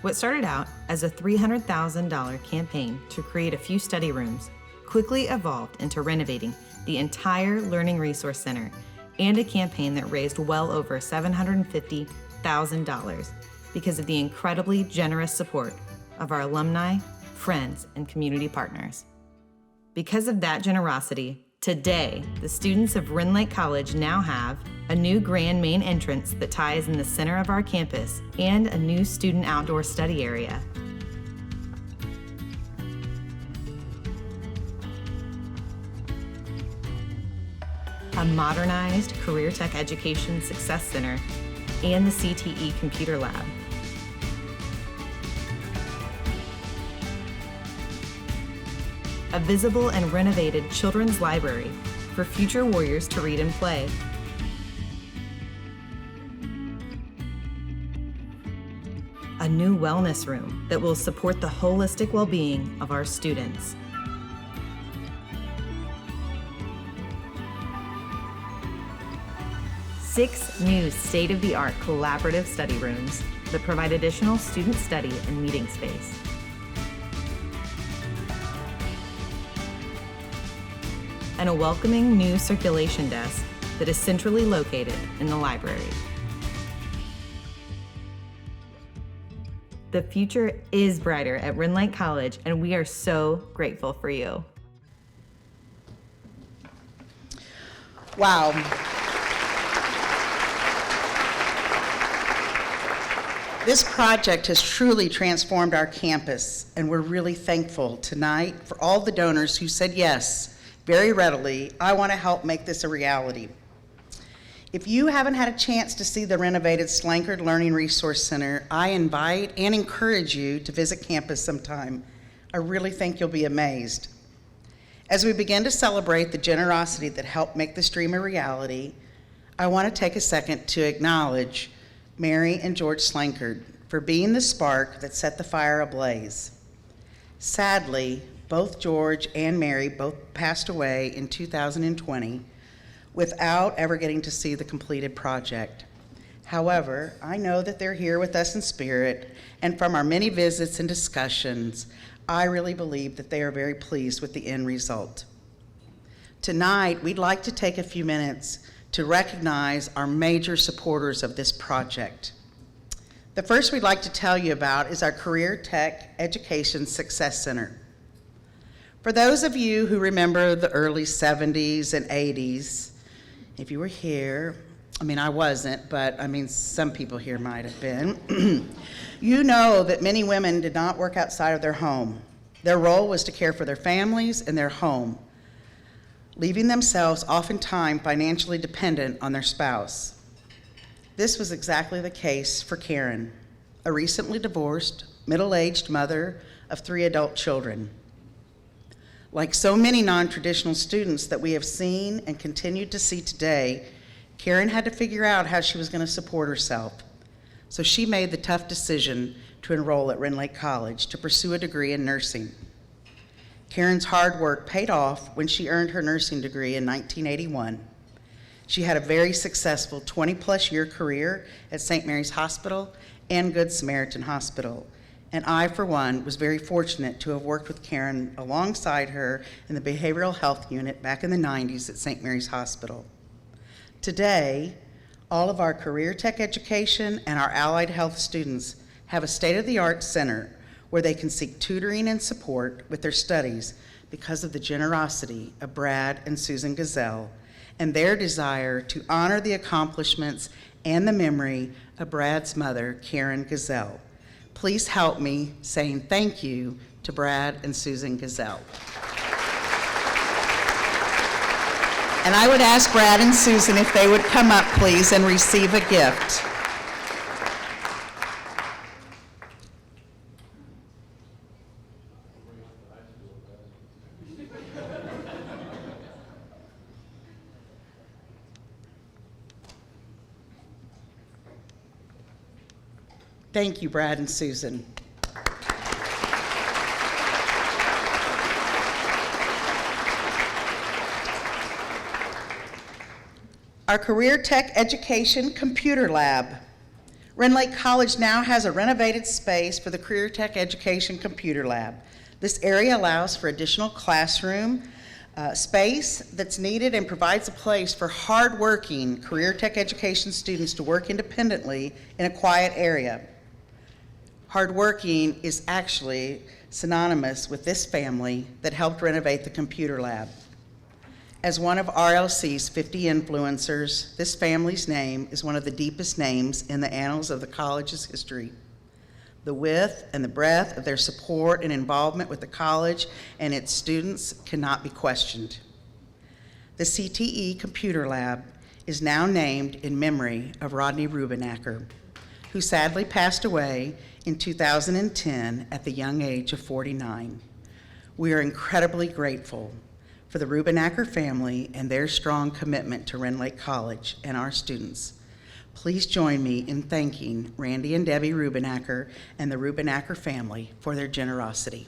what started out as a $300,000 campaign to create a few study rooms quickly evolved into renovating the entire Learning Resource Center and a campaign that raised well over $750,000 because of the incredibly generous support of our alumni, friends, and community partners. Because of that generosity, today, the students of Rend Lake College now have a new grand main entrance that ties in the center of our campus and a new student outdoor study area. A modernized Career Tech Education Success Center and the CTE Computer Lab. A visible and renovated children's library for future warriors to read and play. A new wellness room that will support the holistic well-being of our students. Six new state-of-the-art collaborative study rooms that provide additional student study and meeting space. and a welcoming new circulation desk that is centrally located in the library. The future is brighter at Rend Lake College, and we are so grateful for you. Wow. This project has truly transformed our campus, and we're really thankful tonight for all the donors who said yes, very readily, I want to help make this a reality. If you haven't had a chance to see the renovated Slankard Learning Resource Center, I invite and encourage you to visit campus sometime. I really think you'll be amazed. As we begin to celebrate the generosity that helped make this dream a reality, I want to take a second to acknowledge Mary and George Slankard for being the spark that set the fire ablaze. Sadly, both George and Mary both passed away in 2020 without ever getting to see the completed project. However, I know that they're here with us in spirit, and from our many visits and discussions, I really believe that they are very pleased with the end result. Tonight, we'd like to take a few minutes to recognize our major supporters of this project. The first we'd like to tell you about is our Career Tech Education Success Center. For those of you who remember the early 70s and 80s, if you were here, I wasn't, but some people here might have been, you know that many women did not work outside of their home. Their role was to care for their families and their home, leaving themselves oftentimes financially dependent on their spouse. This was exactly the case for Karen, a recently divorced, middle-aged mother of 3 adult children. Like so many non-traditional students that we have seen and continue to see today, Karen had to figure out how she was going to support herself. So she made the tough decision to enroll at Rend Lake College to pursue a degree in nursing. Karen's hard work paid off when she earned her nursing degree in 1981. She had a very successful 20-plus year career at St. Mary's Hospital and Good Samaritan Hospital. And I, for one, was very fortunate to have worked with Karen alongside her in the behavioral health unit back in the 90s at St. Mary's Hospital. Today, all of our career tech education and our allied health students have a state-of-the-art center where they can seek tutoring and support with their studies because of the generosity of Brad and Susan Gazelle and their desire to honor the accomplishments and the memory of Brad's mother, Karen Gazelle. Please help me saying thank you to Brad and Susan Gazelle. And I would ask Brad and Susan if they would come up, please, and receive a gift. Thank you, Brad and Susan. Our Career Tech Education Computer Lab. Rend Lake College now has a renovated space for the Career Tech Education Computer Lab. This area allows for additional classroom space that's needed and provides a place for hardworking career tech education students to work independently in a quiet area. Hardworking is actually synonymous with this family that helped renovate the computer lab. As one of RLC's 50 influencers, this family's name is one of the deepest names in the annals of the college's history. The width and the breadth of their support and involvement with the college and its students cannot be questioned. The CTE Computer Lab is now named in memory of Rodney Rubenacker, who sadly passed away in 2010 at the young age of 49. We are incredibly grateful for the Rubenacker family and their strong commitment to Rend Lake College and our students. Please join me in thanking Randy and Debbie Rubenacker and the Rubenacker family for their generosity.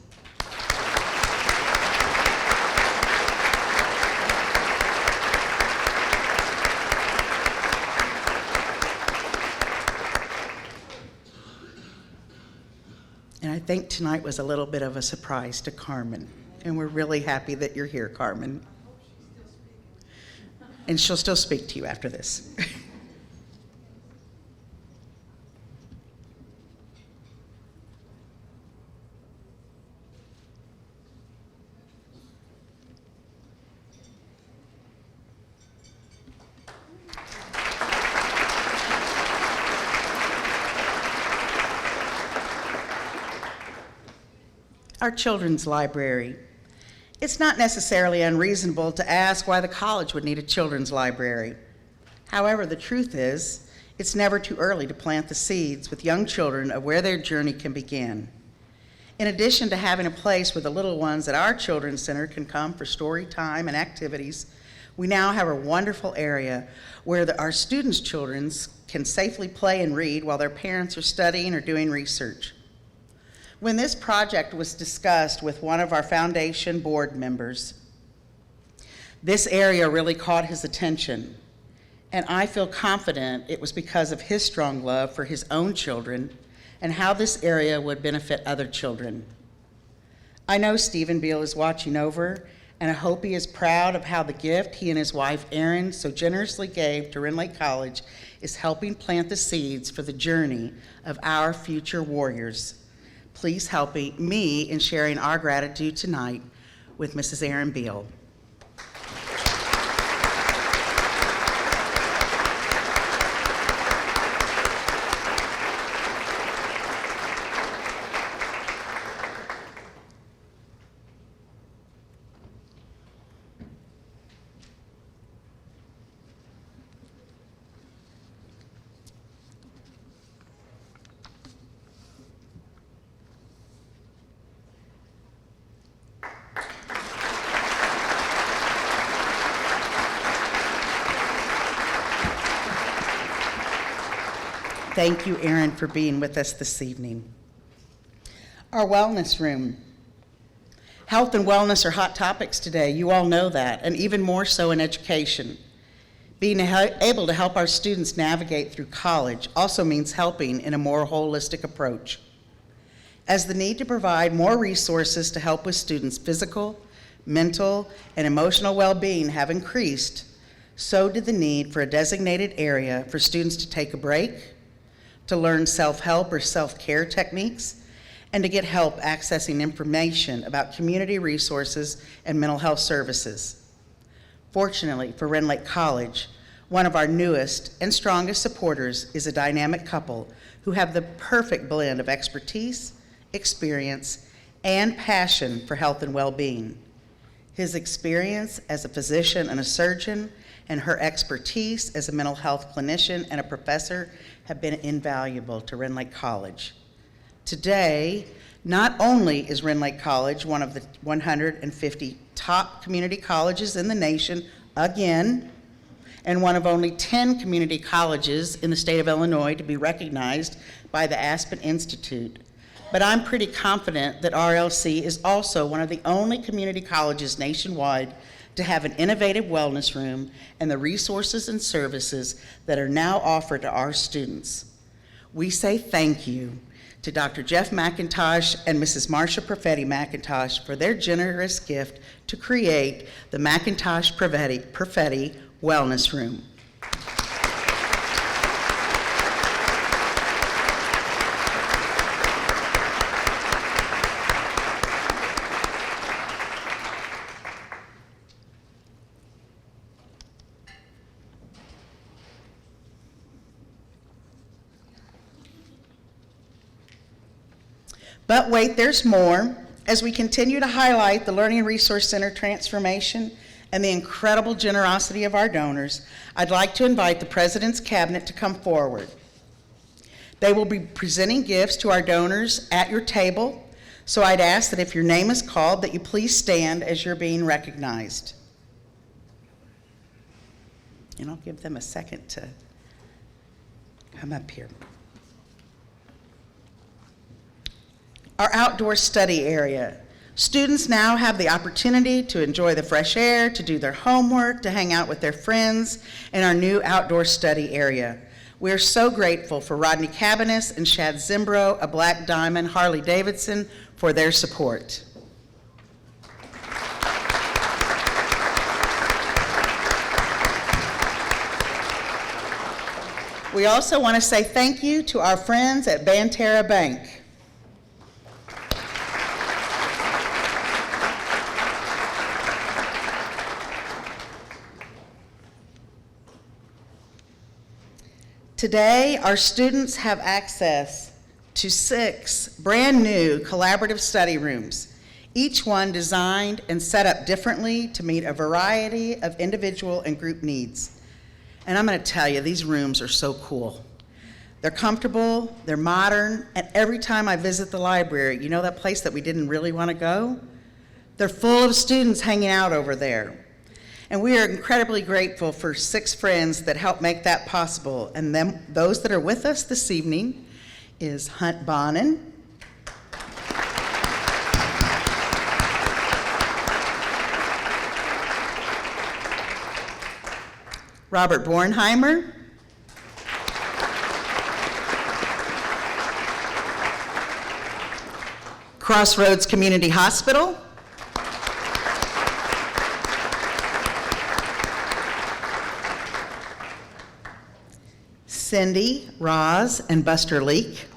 And I think tonight was a little bit of a surprise to Carmen, and we're really happy that you're here, Carmen. and she'll still speak to you after this. Our children's library. It's not necessarily unreasonable to ask why the college would need a children's library. However, the truth is, it's never too early to plant the seeds with young children of where their journey can begin. In addition to having a place where the little ones at our children's center can come for story time and activities, we now have a wonderful area where our students' children can safely play and read while their parents are studying or doing research. When this project was discussed with one of our foundation board members, this area really caught his attention, and I feel confident it was because of his strong love for his own children and how this area would benefit other children. I know Stephen Beal is watching over, and I hope he is proud of how the gift he and his wife Erin so generously gave to Rend Lake College is helping plant the seeds for the journey of our future warriors. Please help me in sharing our gratitude tonight with Mrs. Erin Beal. Thank you, Erin, for being with us this evening. Our wellness room. Health and wellness are hot topics today. You all know that, and even more so in education. Being able to help our students navigate through college also means helping in a more holistic approach. As the need to provide more resources to help with students' physical, mental, and emotional well-being have increased, so did the need for a designated area for students to take a break, to learn self-help or self-care techniques, and to get help accessing information about community resources and mental health services. Fortunately for Rend Lake College, one of our newest and strongest supporters is a dynamic couple who have the perfect blend of expertise, experience, and passion for health and well-being. His experience as a physician and a surgeon, and her expertise as a mental health clinician and a professor have been invaluable to Rend Lake College. Today, not only is Rend Lake College one of the 150 top community colleges in the nation, again, and one of only 10 community colleges in the state of Illinois to be recognized by the Aspen Institute, but I'm pretty confident that RLC is also one of the only community colleges nationwide to have an innovative wellness room and the resources and services that are now offered to our students. We say thank you to Dr. Jeff McIntosh and Mrs. Marsha Perfetti McIntosh for their generous gift to create the McIntosh Perfetti Wellness Room. But wait, there's more. As we continue to highlight the Learning Resource Center transformation and the incredible generosity of our donors, I'd like to invite the President's Cabinet to come forward. They will be presenting gifts to our donors at your table, so I'd ask that if your name is called, that you please stand as you're being recognized. And I'll give them a second to come up here. Our outdoor study area. Students now have the opportunity to enjoy the fresh air, to do their homework, to hang out with their friends in our new outdoor study area. We're so grateful for Rodney Cabanis and Shad Zimbro, a Black Diamond Harley Davidson, for their support. We also want to say thank you to our friends at Banterra Bank. Today, our students have access to 6 brand-new collaborative study rooms, each one designed and set up differently to meet a variety of individual and group needs. And I'm going to tell you, these rooms are so cool. They're comfortable, they're modern, and every time I visit the library, you know that place that we didn't really want to go? They're full of students hanging out over there. And we are incredibly grateful for 6 friends that helped make that possible. And those that are with us this evening is Hunt Bonin, Robert Bornheimer, Crossroads Community Hospital, Cindy, Roz, and Buster Leak,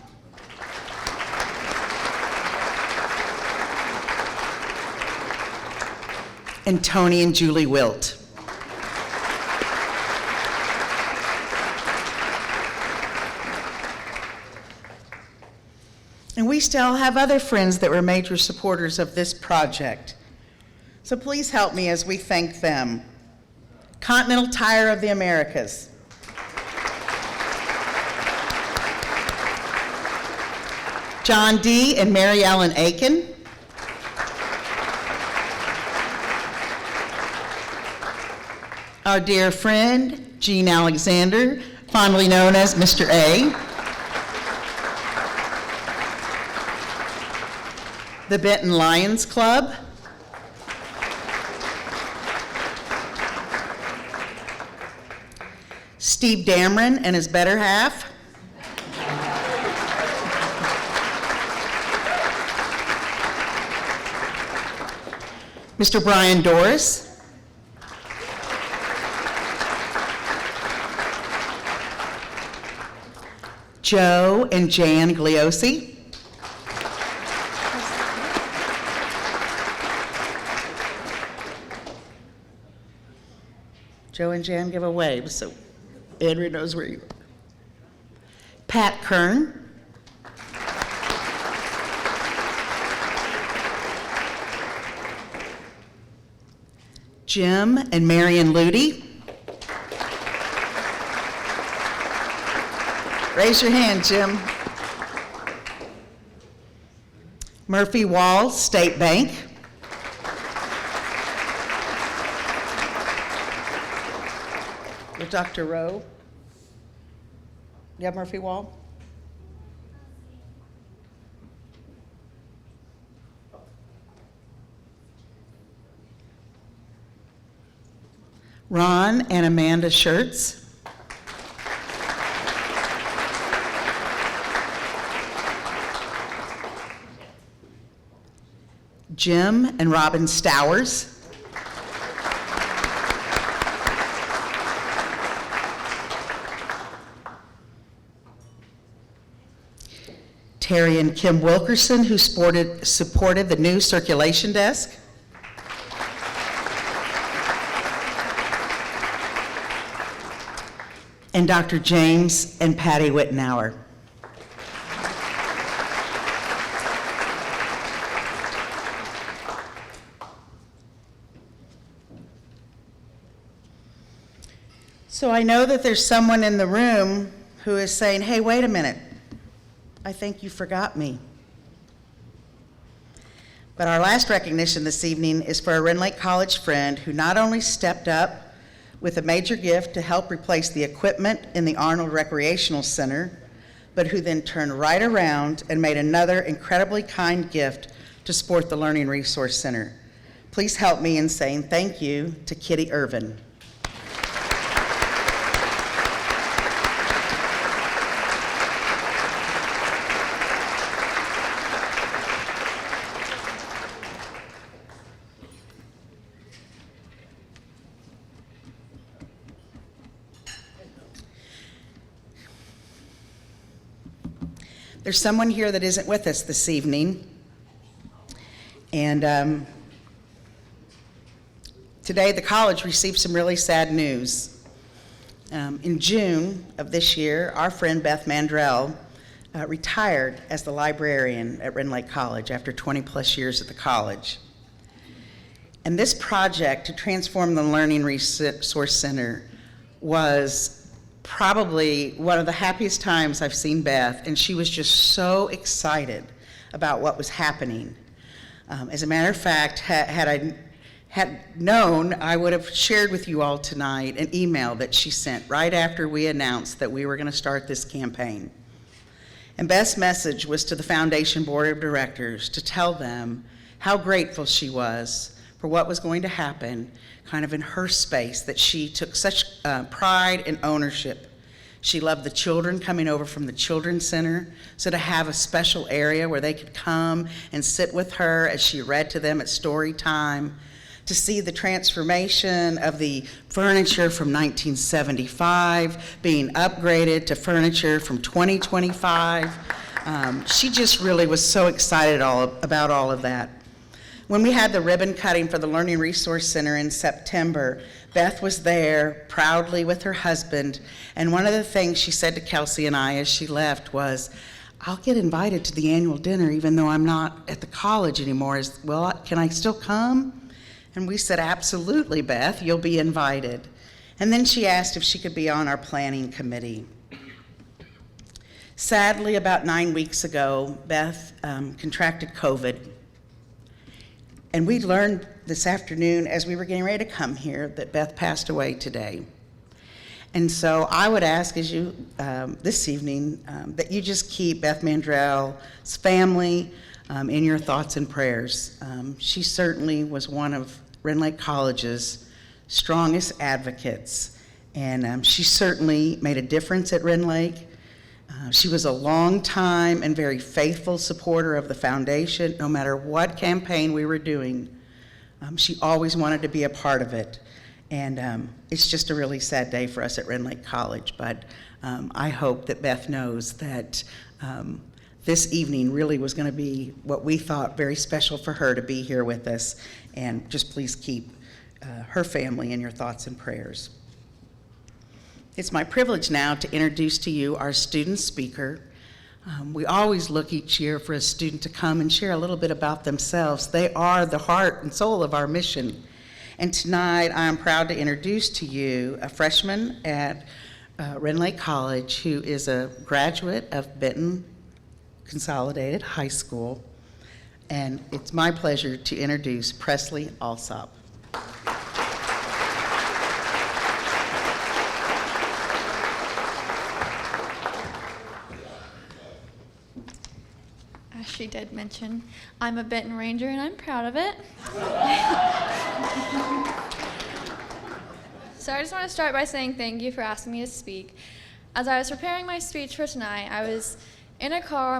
and Tony and Julie Wilt. And we still have other friends that were major supporters of this project. So please help me as we thank them. Continental Tire of the Americas, John D. and Mary Ellen Aiken, our dear friend, Gene Alexander, fondly known as Mr. A, the Benton Lions Club, Steve Damron and his better half, Mr. Brian Doris, Joe and Jan Gliosi, Joe and Jan give a wave so Andrea knows where you are. Pat Kern, Jim and Marion Ludy. Raise your hand, Jim. Murphy Wall, State Bank. With Dr. Rowe. You have Murphy Wall? Ron and Amanda Schertz. Jim and Robin Stowers. Terry and Kim Wilkerson, who supported the new circulation desk. And Dr. James and Patty Wittenauer. So I know that there's someone in the room who is saying, hey, wait a minute, I think you forgot me. But our last recognition this evening is for a Rend Lake College friend who not only stepped up with a major gift to help replace the equipment in the Arnold Recreational Center, but who then turned right around and made another incredibly kind gift to support the Learning Resource Center. Please help me in saying thank you to Kitty Irvin. There's someone here that isn't with us this evening. And today the college received some really sad news. In June of this year, our friend Beth Mandrell retired as the librarian at Rend Lake College after 20 plus years at the college. And this project to transform the Learning Resource Center was probably one of the happiest times I've seen Beth, and she was just so excited about what was happening. As a matter of fact, had I known, I would have shared with you all tonight an email that she sent right after we announced that we were going to start this campaign. And Beth's message was to the Foundation Board of Directors to tell them how grateful she was for what was going to happen kind of in her space, that she took such pride and ownership. She loved the children coming over from the Children's Center, so to have a special area where they could come and sit with her as she read to them at story time, to see the transformation of the furniture from 1975 being upgraded to furniture from 2025. She just really was so excited about all of that. When we had the ribbon cutting for the Learning Resource Center in September, Beth was there proudly with her husband, and one of the things she said to Kelsey and I as she left was, "I'll get invited to the annual dinner even though I'm not at the college anymore. Well, can I still come?" And we said, "Absolutely, Beth, you'll be invited." And then she asked if she could be on our planning committee. Sadly, about 9 weeks ago, Beth contracted COVID. And we learned this afternoon as we were getting ready to come here that Beth passed away today. And so I would ask as you, this evening, that you just keep Beth Mandrell's family in your thoughts and prayers. She certainly was one of Rend Lake College's strongest advocates, and she certainly made a difference at Rend Lake. She was a long time and very faithful supporter of the foundation. No matter what campaign we were doing, she always wanted to be a part of it. And it's just a really sad day for us at Rend Lake College, but I hope that Beth knows that this evening really was going to be what we thought very special for her to be here with us. And just please keep her family in your thoughts and prayers. It's my privilege now to introduce to you our student speaker. We always look each year for a student to come and share a little bit about themselves. They are the heart and soul of our mission. And tonight I am proud to introduce to you a freshman at Rend Lake College who is a graduate of Benton Consolidated High School. And it's my pleasure to introduce Presley Alsop. As she did mention, I'm a Benton Ranger and I'm proud of it. So I just want to start by saying thank you for asking me to speak. As I was preparing my speech for tonight, I was in a car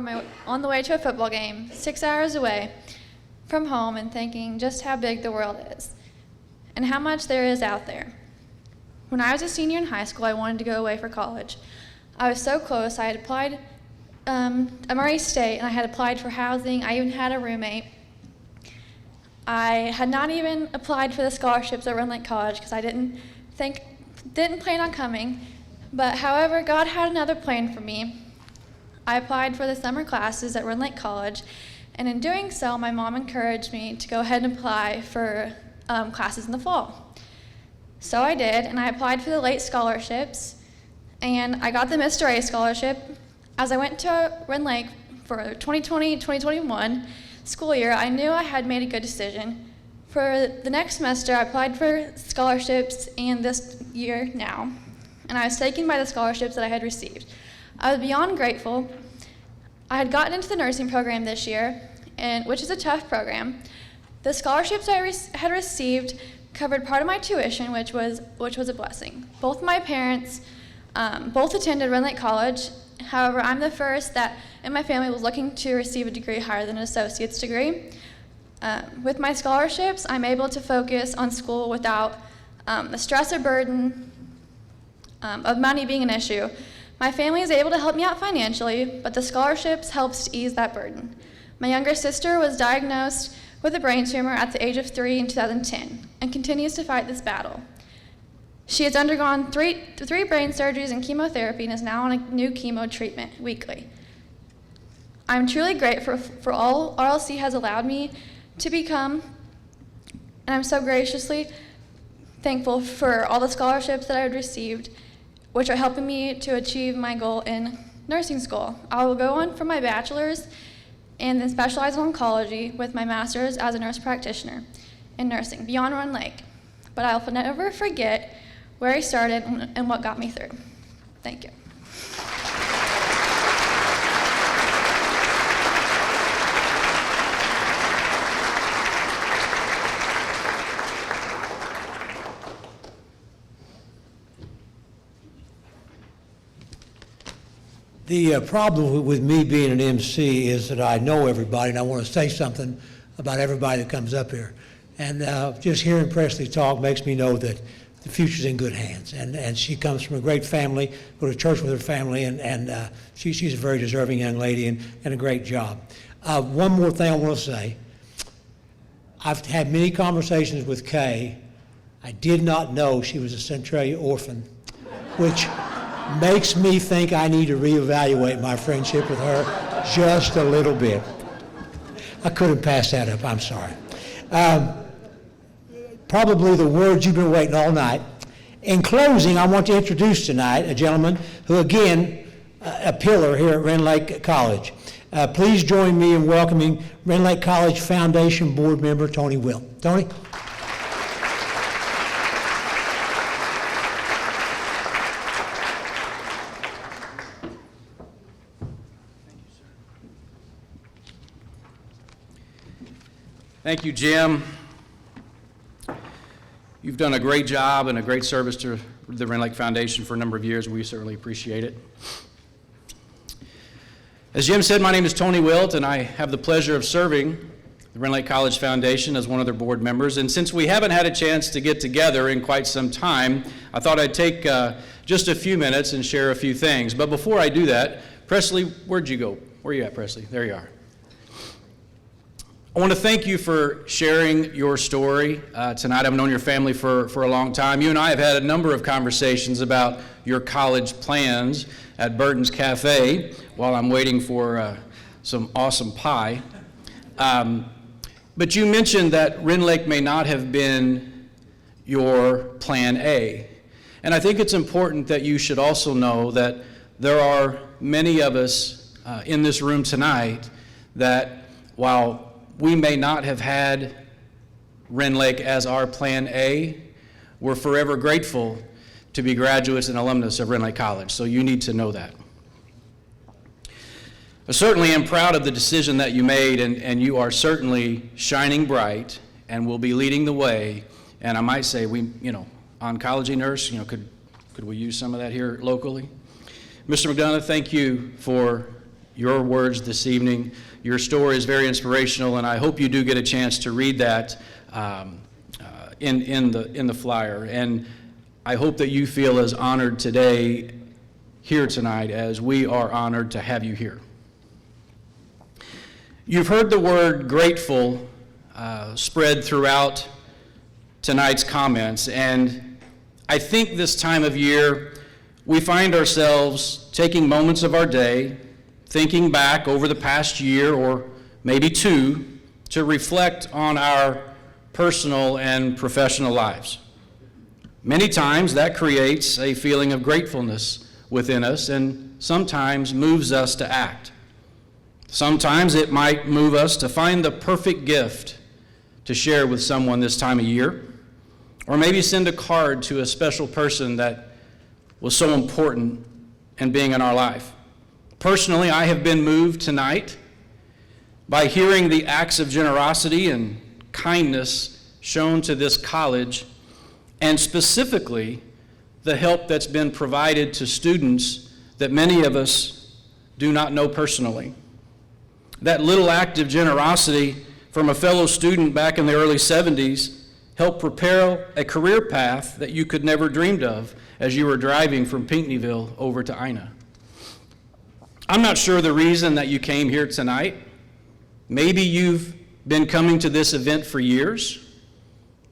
on the way to a football game, 6 hours away from home, and thinking just how big the world is and how much there is out there. When I was a senior in high school, I wanted to go away for college. I was so close. I had applied at Murray State, and I had applied for housing. I even had a roommate. I had not even applied for the scholarships at Rend Lake College because I didn't plan on coming. But however, God had another plan for me. I applied for the summer classes at Rend Lake College, and in doing so, my mom encouraged me to go ahead and apply for classes in the fall. So I did, and I applied for the late scholarships, and I got the Mr. A scholarship. As I went to Rend Lake for 2020-2021 school year, I knew I had made a good decision. For the next semester, I applied for scholarships, and this year now, and I was taken by the scholarships that I had received. I was beyond grateful. I had gotten into the nursing program this year, which is a tough program. The scholarships I had received covered part of my tuition, which was a blessing. Both my parents both attended Rend Lake College. However, I'm the first that in my family was looking to receive a degree higher than an associate's degree. With my scholarships, I'm able to focus on school without the stress or burden of money being an issue. My family is able to help me out financially, but the scholarships helps to ease that burden. My younger sister was diagnosed with a brain tumor at the age of 3 in 2010 and continues to fight this battle. She has undergone three brain surgeries and chemotherapy and is now on a new chemo treatment weekly. I'm truly grateful for all RLC has allowed me to become, and I'm so graciously thankful for all the scholarships that I've received, which are helping me to achieve my goal in nursing school. I will go on for my bachelor's and then specialize in oncology with my master's as a nurse practitioner in nursing beyond Rend Lake. But I'll never forget where I started and what got me through. Thank you. The problem with me being an MC is that I know everybody and I want to say something about everybody that comes up here. And just hearing Presley talk makes me know that the future's in good hands. And she comes from a great family, go to church with her family, and she's a very deserving young lady and a great job. One more thing I want to say. I've had many conversations with Kay. I did not know she was a Centralia orphan, which makes me think I need to reevaluate my friendship with her just a little bit. I couldn't pass that up, I'm sorry. Probably the words you've been waiting all night. In closing, I want to introduce tonight a gentleman who, again, a pillar here at Rend Lake College. Please join me in welcoming Rend Lake College Foundation board member Tony Wilt. Tony? Thank you, Jim. You've done a great job and a great service to the Rend Lake Foundation for a number of years. We certainly appreciate it. As Jim said, my name is Tony Wilt, and I have the pleasure of serving the Rend Lake College Foundation as one of their board members. And since we haven't had a chance to get together in quite some time, I thought I'd take just a few minutes and share a few things. But before I do that, Presley, where'd you go? Where are you at, Presley? There you are. I want to thank you for sharing your story tonight. I've known your family for a long time. You and I have had a number of conversations about your college plans at Burton's Cafe while I'm waiting for some awesome pie. But you mentioned that Rend Lake may not have been your plan A. And I think it's important that you should also know that there are many of us in this room tonight that while we may not have had Rend Lake as our plan A, we're forever grateful to be graduates and alumnus of Rend Lake College, so you need to know that. I certainly am proud of the decision that you made, and you are certainly shining bright and will be leading the way. And I might say, oncology nurse, could we use some of that here locally? Mr. Mcdonough, thank you for your words this evening. Your story is very inspirational, and I hope you do get a chance to read that in the flyer. And I hope that you feel as honored today, here tonight, as we are honored to have you here. You've heard the word grateful spread throughout tonight's comments, and I think this time of year we find ourselves taking moments of our day, thinking back over the past year or maybe two to reflect on our personal and professional lives. Many times that creates a feeling of gratefulness within us and sometimes moves us to act. Sometimes it might move us to find the perfect gift to share with someone this time of year, or maybe send a card to a special person that was so important in being in our life. Personally, I have been moved tonight by hearing the acts of generosity and kindness shown to this college, and specifically the help that's been provided to students that many of us do not know personally. That little act of generosity from a fellow student back in the early 70s helped prepare a career path that you could never dreamed of as you were driving from Pinckneyville over to Ina. I'm not sure the reason that you came here tonight. Maybe you've been coming to this event for years.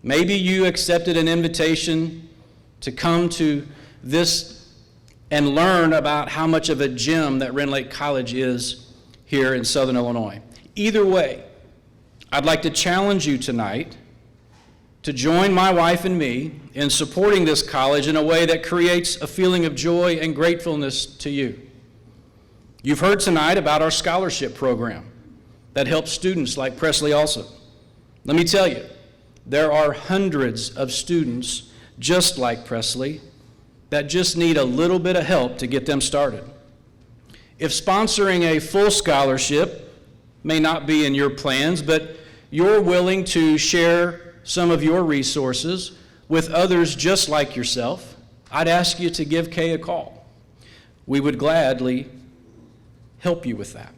Maybe you accepted an invitation to come to this and learn about how much of a gem that Rend Lake College is here in Southern Illinois. Either way, I'd like to challenge you tonight to join my wife and me in supporting this college in a way that creates a feeling of joy and gratefulness to you. You've heard tonight about our scholarship program that helps students like Presley also. Let me tell you, there are hundreds of students just like Presley that just need a little bit of help to get them started. If sponsoring a full scholarship may not be in your plans, but you're willing to share some of your resources with others just like yourself, I'd ask you to give Kay a call. We would gladly help you with that.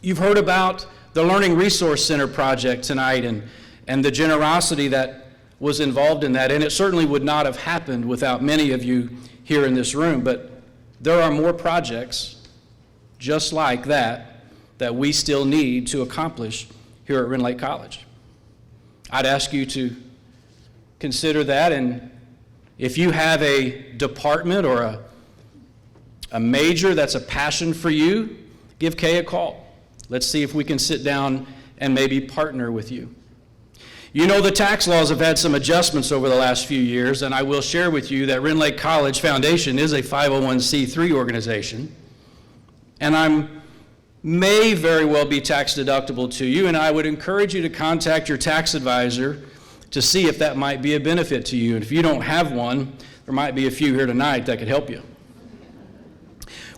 You've heard about the Learning Resource Center project tonight and the generosity that was involved in that, and it certainly would not have happened without many of you here in this room, but there are more projects just like that that we still need to accomplish here at Rend Lake College. I'd ask you to consider that, and if you have a department or a major that's a passion for you, give Kay a call. Let's see if we can sit down and maybe partner with you. You know, the tax laws have had some adjustments over the last few years, and I will share with you that Rend Lake College Foundation is a 501c3 organization, and may very well be tax deductible to you, and I would encourage you to contact your tax advisor to see if that might be a benefit to you. And if you don't have one, there might be a few here tonight that could help you.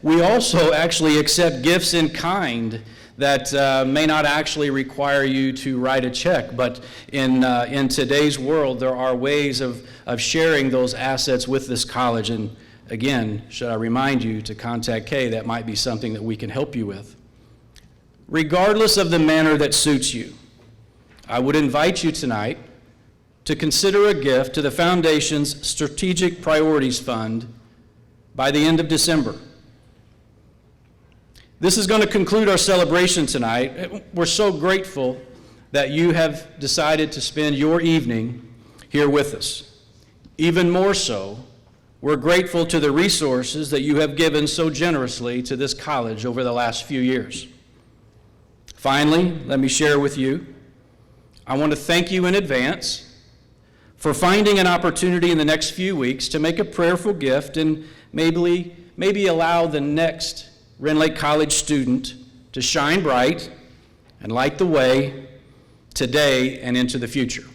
We also actually accept gifts in kind that may not actually require you to write a check, but in today's world, there are ways of sharing those assets with this college. And again, should I remind you to contact Kay, that might be something that we can help you with. Regardless of the manner that suits you, I would invite you tonight to consider a gift to the Foundation's Strategic Priorities Fund by the end of December. This is going to conclude our celebration tonight. We're so grateful that you have decided to spend your evening here with us. Even more so, we're grateful to the resources that you have given so generously to this college over the last few years. Finally, let me share with you, I want to thank you in advance for finding an opportunity in the next few weeks to make a prayerful gift and maybe allow the next Rend Lake College student to shine bright and light the way today and into the future.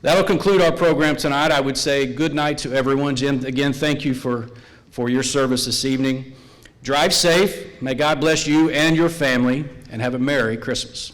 That'll conclude our program tonight. I would say good night to everyone. Jim, again, thank you for your service this evening. Drive safe. May God bless you and your family, and have a Merry Christmas.